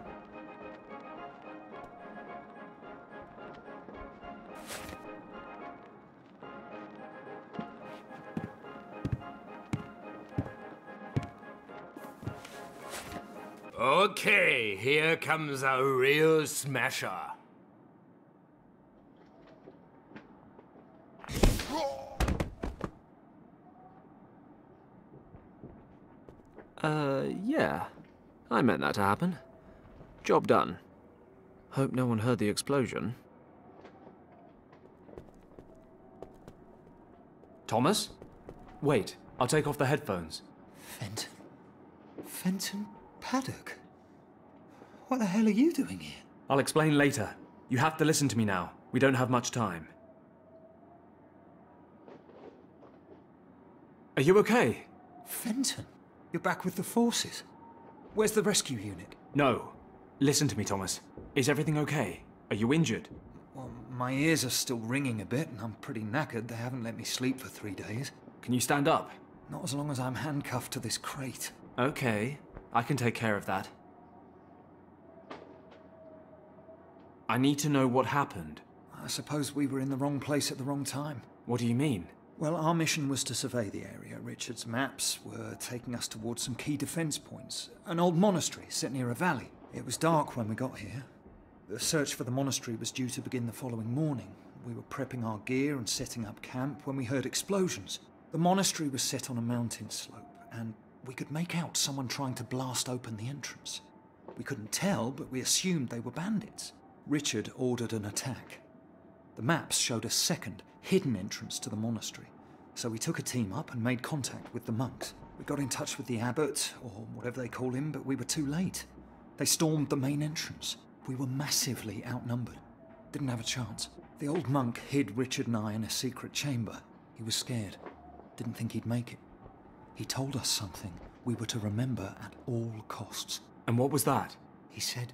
Okay, here comes a real smasher. Yeah. I meant that to happen. Job done. Hope no one heard the explosion. Thomas? Wait, I'll take off the headphones. Fenton? Fenton Paddock? What the hell are you doing here? I'll explain later. You have to listen to me now. We don't have much time. Are you okay? Fenton? You're back with the forces? Where's the rescue unit? No. Listen to me, Thomas. Is everything okay? Are you injured? Well, my ears are still ringing a bit and I'm pretty knackered. They haven't let me sleep for 3 days. Can you stand up? Not as long as I'm handcuffed to this crate. Okay. I can take care of that. I need to know what happened. I suppose we were in the wrong place at the wrong time. What do you mean? Well, our mission was to survey the area. Richard's maps were taking us towards some key defense points. An old monastery set near a valley. It was dark when we got here. The search for the monastery was due to begin the following morning. We were prepping our gear and setting up camp when we heard explosions. The monastery was set on a mountain slope, and we could make out someone trying to blast open the entrance. We couldn't tell, but we assumed they were bandits. Richard ordered an attack. The maps showed a second, hidden entrance to the monastery, so we took a team up and made contact with the monks. We got in touch with the abbot, or whatever they call him, but we were too late. They stormed the main entrance. We were massively outnumbered. Didn't have a chance. The old monk hid Richard and I in a secret chamber. He was scared. Didn't think he'd make it. He told us something we were to remember at all costs. And what was that? He said,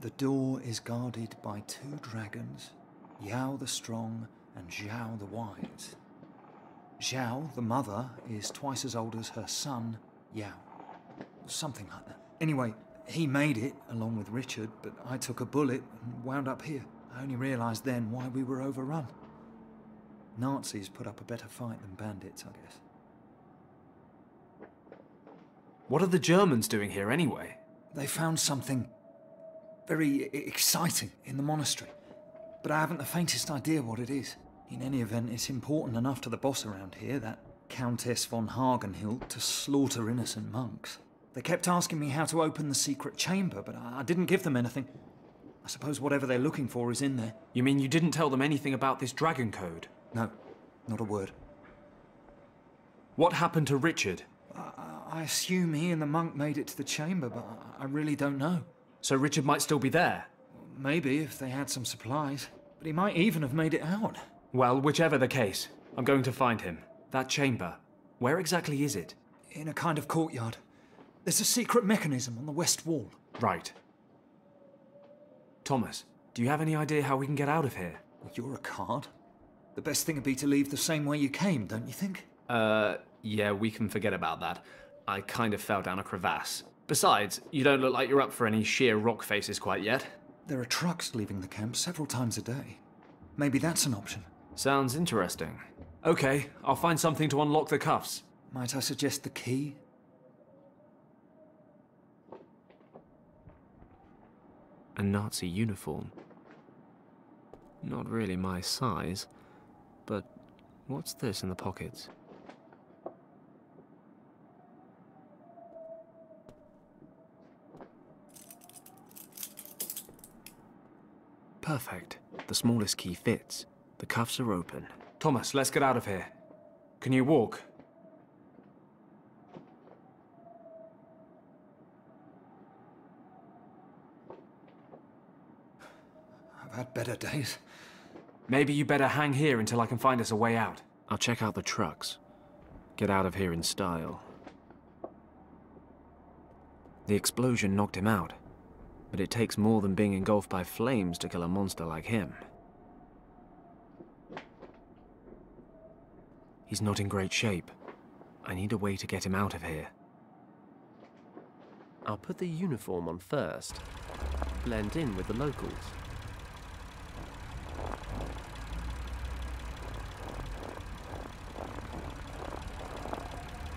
"The door is guarded by 2 dragons, Yao the Strong and Zhao the Wise. Zhao, the mother, is twice as old as her son, Yao." Something like that. Anyway, he made it, along with Richard, but I took a bullet and wound up here. I only realised then why we were overrun. Nazis put up a better fight than bandits, I guess. What are the Germans doing here anyway? They found something very exciting in the monastery, but I haven't the faintest idea what it is. In any event, it's important enough to the boss around here, that Countess von Hagenhild, to slaughter innocent monks. They kept asking me how to open the secret chamber, but I didn't give them anything. I suppose whatever they're looking for is in there. You mean you didn't tell them anything about this dragon code? No, not a word. What happened to Richard? I assume he and the monk made it to the chamber, but I really don't know. So Richard might still be there? Maybe, if they had some supplies. But he might even have made it out. Well, whichever the case, I'm going to find him. That chamber, where exactly is it? In a kind of courtyard. There's a secret mechanism on the west wall. Right. Thomas, do you have any idea how we can get out of here? You're a card. The best thing would be to leave the same way you came, don't you think? Yeah, we can forget about that. I kind of fell down a crevasse. Besides, you don't look like you're up for any sheer rock faces quite yet. There are trucks leaving the camp several times a day. Maybe that's an option. Sounds interesting. Okay, I'll find something to unlock the cuffs. Might I suggest the key? A Nazi uniform. Not really my size, but what's this in the pockets? Perfect. The smallest key fits. The cuffs are open. Thomas, let's get out of here. Can you walk? I've had better days. Maybe you better hang here until I can find us a way out. I'll check out the trucks. Get out of here in style. The explosion knocked him out, but it takes more than being engulfed by flames to kill a monster like him. He's not in great shape. I need a way to get him out of here. I'll put the uniform on first. Blend in with the locals.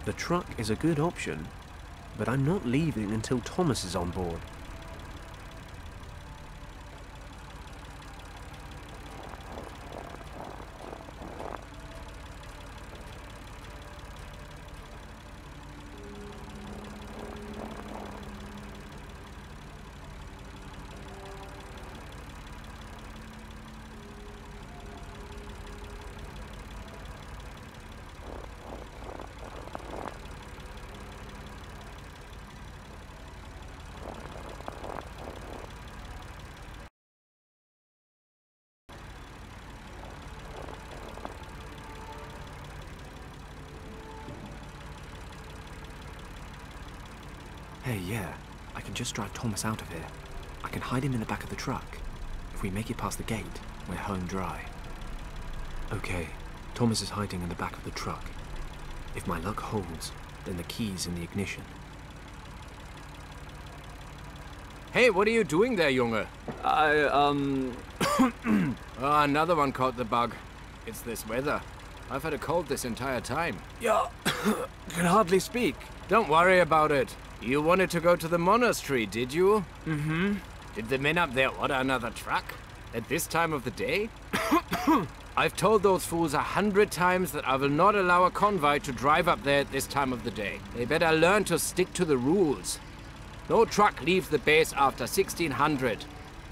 The truck is a good option, but I'm not leaving until Thomas is on board. Hey, yeah, I can just drive Thomas out of here. I can hide him in the back of the truck. If we make it past the gate, we're home dry. Okay, Thomas is hiding in the back of the truck. If my luck holds, then the key's in the ignition. Hey, what are you doing there, Junge? Oh, another one caught the bug. It's this weather. I've had a cold this entire time. Yeah, can hardly speak. Don't worry about it. You wanted to go to the monastery, did you? Mm-hmm. Did the men up there order another truck? At this time of the day? I've told those fools 100 times that I will not allow a convoy to drive up there at this time of the day. They better learn to stick to the rules. No truck leaves the base after 1600.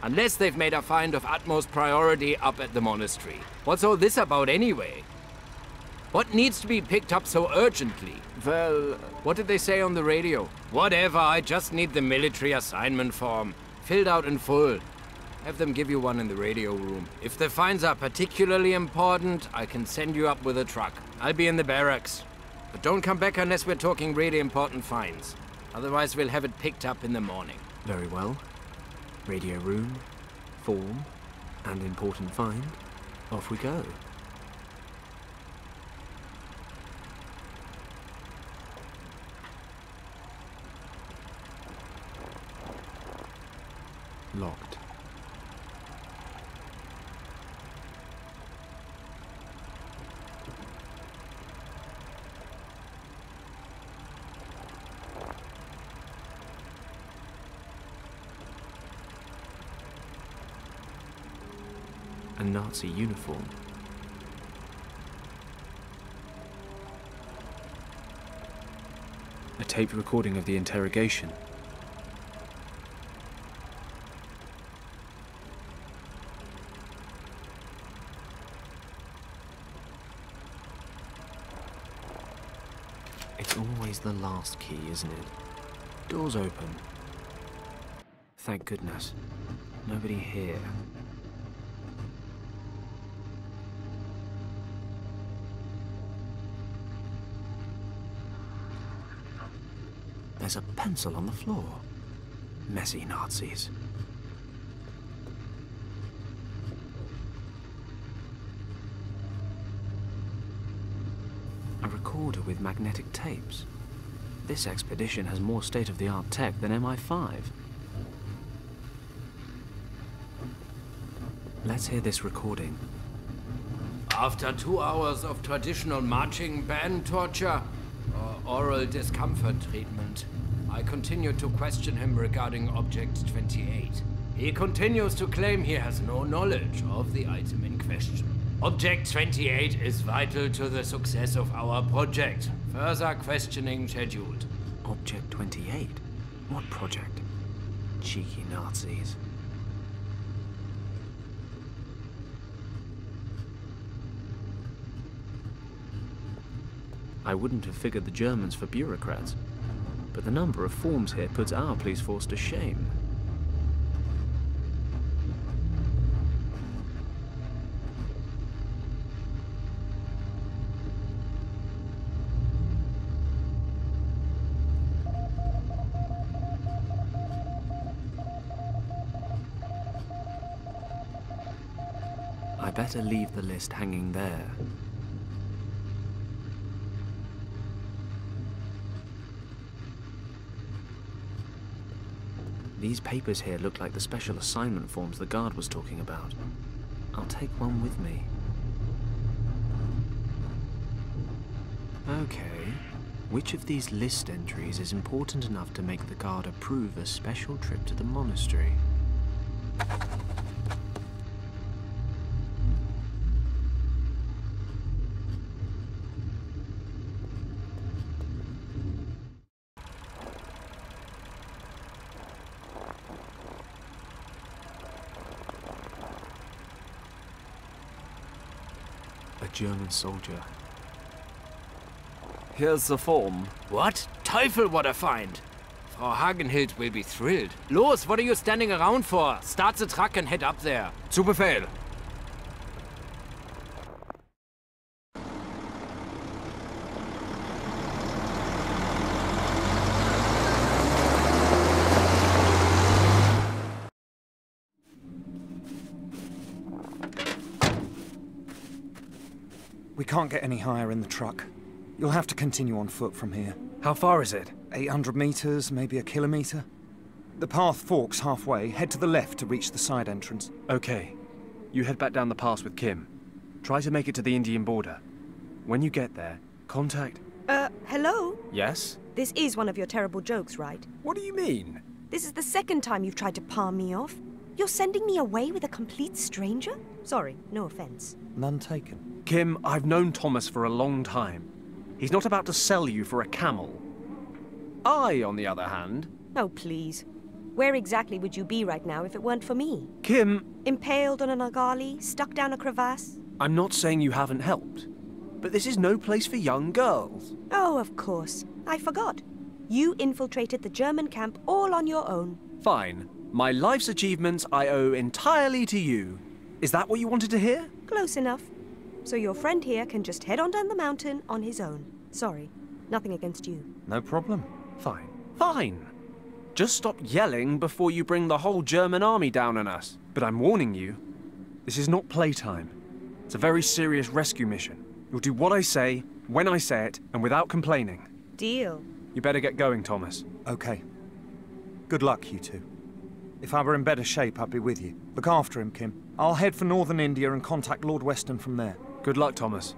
Unless they've made a find of utmost priority up at the monastery. What's all this about anyway? What needs to be picked up so urgently? Well, what did they say on the radio? Whatever, I just need the military assignment form. Filled out in full. Have them give you one in the radio room. If the finds are particularly important, I can send you up with a truck. I'll be in the barracks. But don't come back unless we're talking really important finds. Otherwise we'll have it picked up in the morning. Very well. Radio room, form, and important find. Off we go. Locked. A Nazi uniform. A taped recording of the interrogation. It's always the last key, isn't it? Doors open. Thank goodness. Nobody here. There's a pencil on the floor. Messy Nazis. A recorder with magnetic tapes. This expedition has more state-of-the-art tech than MI5. Let's hear this recording. After 2 hours of traditional marching band torture, or oral discomfort treatment, I continue to question him regarding Object 28. He continues to claim he has no knowledge of the item in question. Object 28 is vital to the success of our project. Further questioning scheduled. Object 28? What project? Cheeky Nazis. I wouldn't have figured the Germans for bureaucrats, but the number of forms here puts our police force to shame. I better leave the list hanging there. These papers here look like the special assignment forms the guard was talking about. I'll take one with me. Okay. Which of these list entries is important enough to make the guard approve a special trip to the monastery? German soldier. Here's the form. What? Teufel, what a find! Frau Hagenhild will be thrilled. Los, what are you standing around for? Start the truck and head up there. Zu Befehl. We can't get any higher in the truck. You'll have to continue on foot from here. How far is it? 800 meters, maybe a kilometer. The path forks halfway. Head to the left to reach the side entrance. Okay. You head back down the pass with Kim. Try to make it to the Indian border. When you get there, contact... Hello? Yes? This is one of your terrible jokes, right? What do you mean? This is the second time you've tried to palm me off. You're sending me away with a complete stranger? Sorry, no offense. None taken. Kim, I've known Thomas for a long time. He's not about to sell you for a camel. I, on the other hand... Oh, please. Where exactly would you be right now if it weren't for me? Kim... Impaled on an argali, stuck down a crevasse? I'm not saying you haven't helped, but this is no place for young girls. Oh, of course. I forgot. You infiltrated the German camp all on your own. Fine. My life's achievements I owe entirely to you. Is that what you wanted to hear? Close enough. So your friend here can just head on down the mountain on his own. Sorry, nothing against you. No problem. Fine. Fine. Just stop yelling before you bring the whole German army down on us. But I'm warning you, this is not playtime. It's a very serious rescue mission. You'll do what I say, when I say it, and without complaining. Deal. You better get going, Thomas. Okay. Good luck, you two. If I were in better shape, I'd be with you. Look after him, Kim. I'll head for northern India and contact Lord Weston from there. Good luck, Thomas.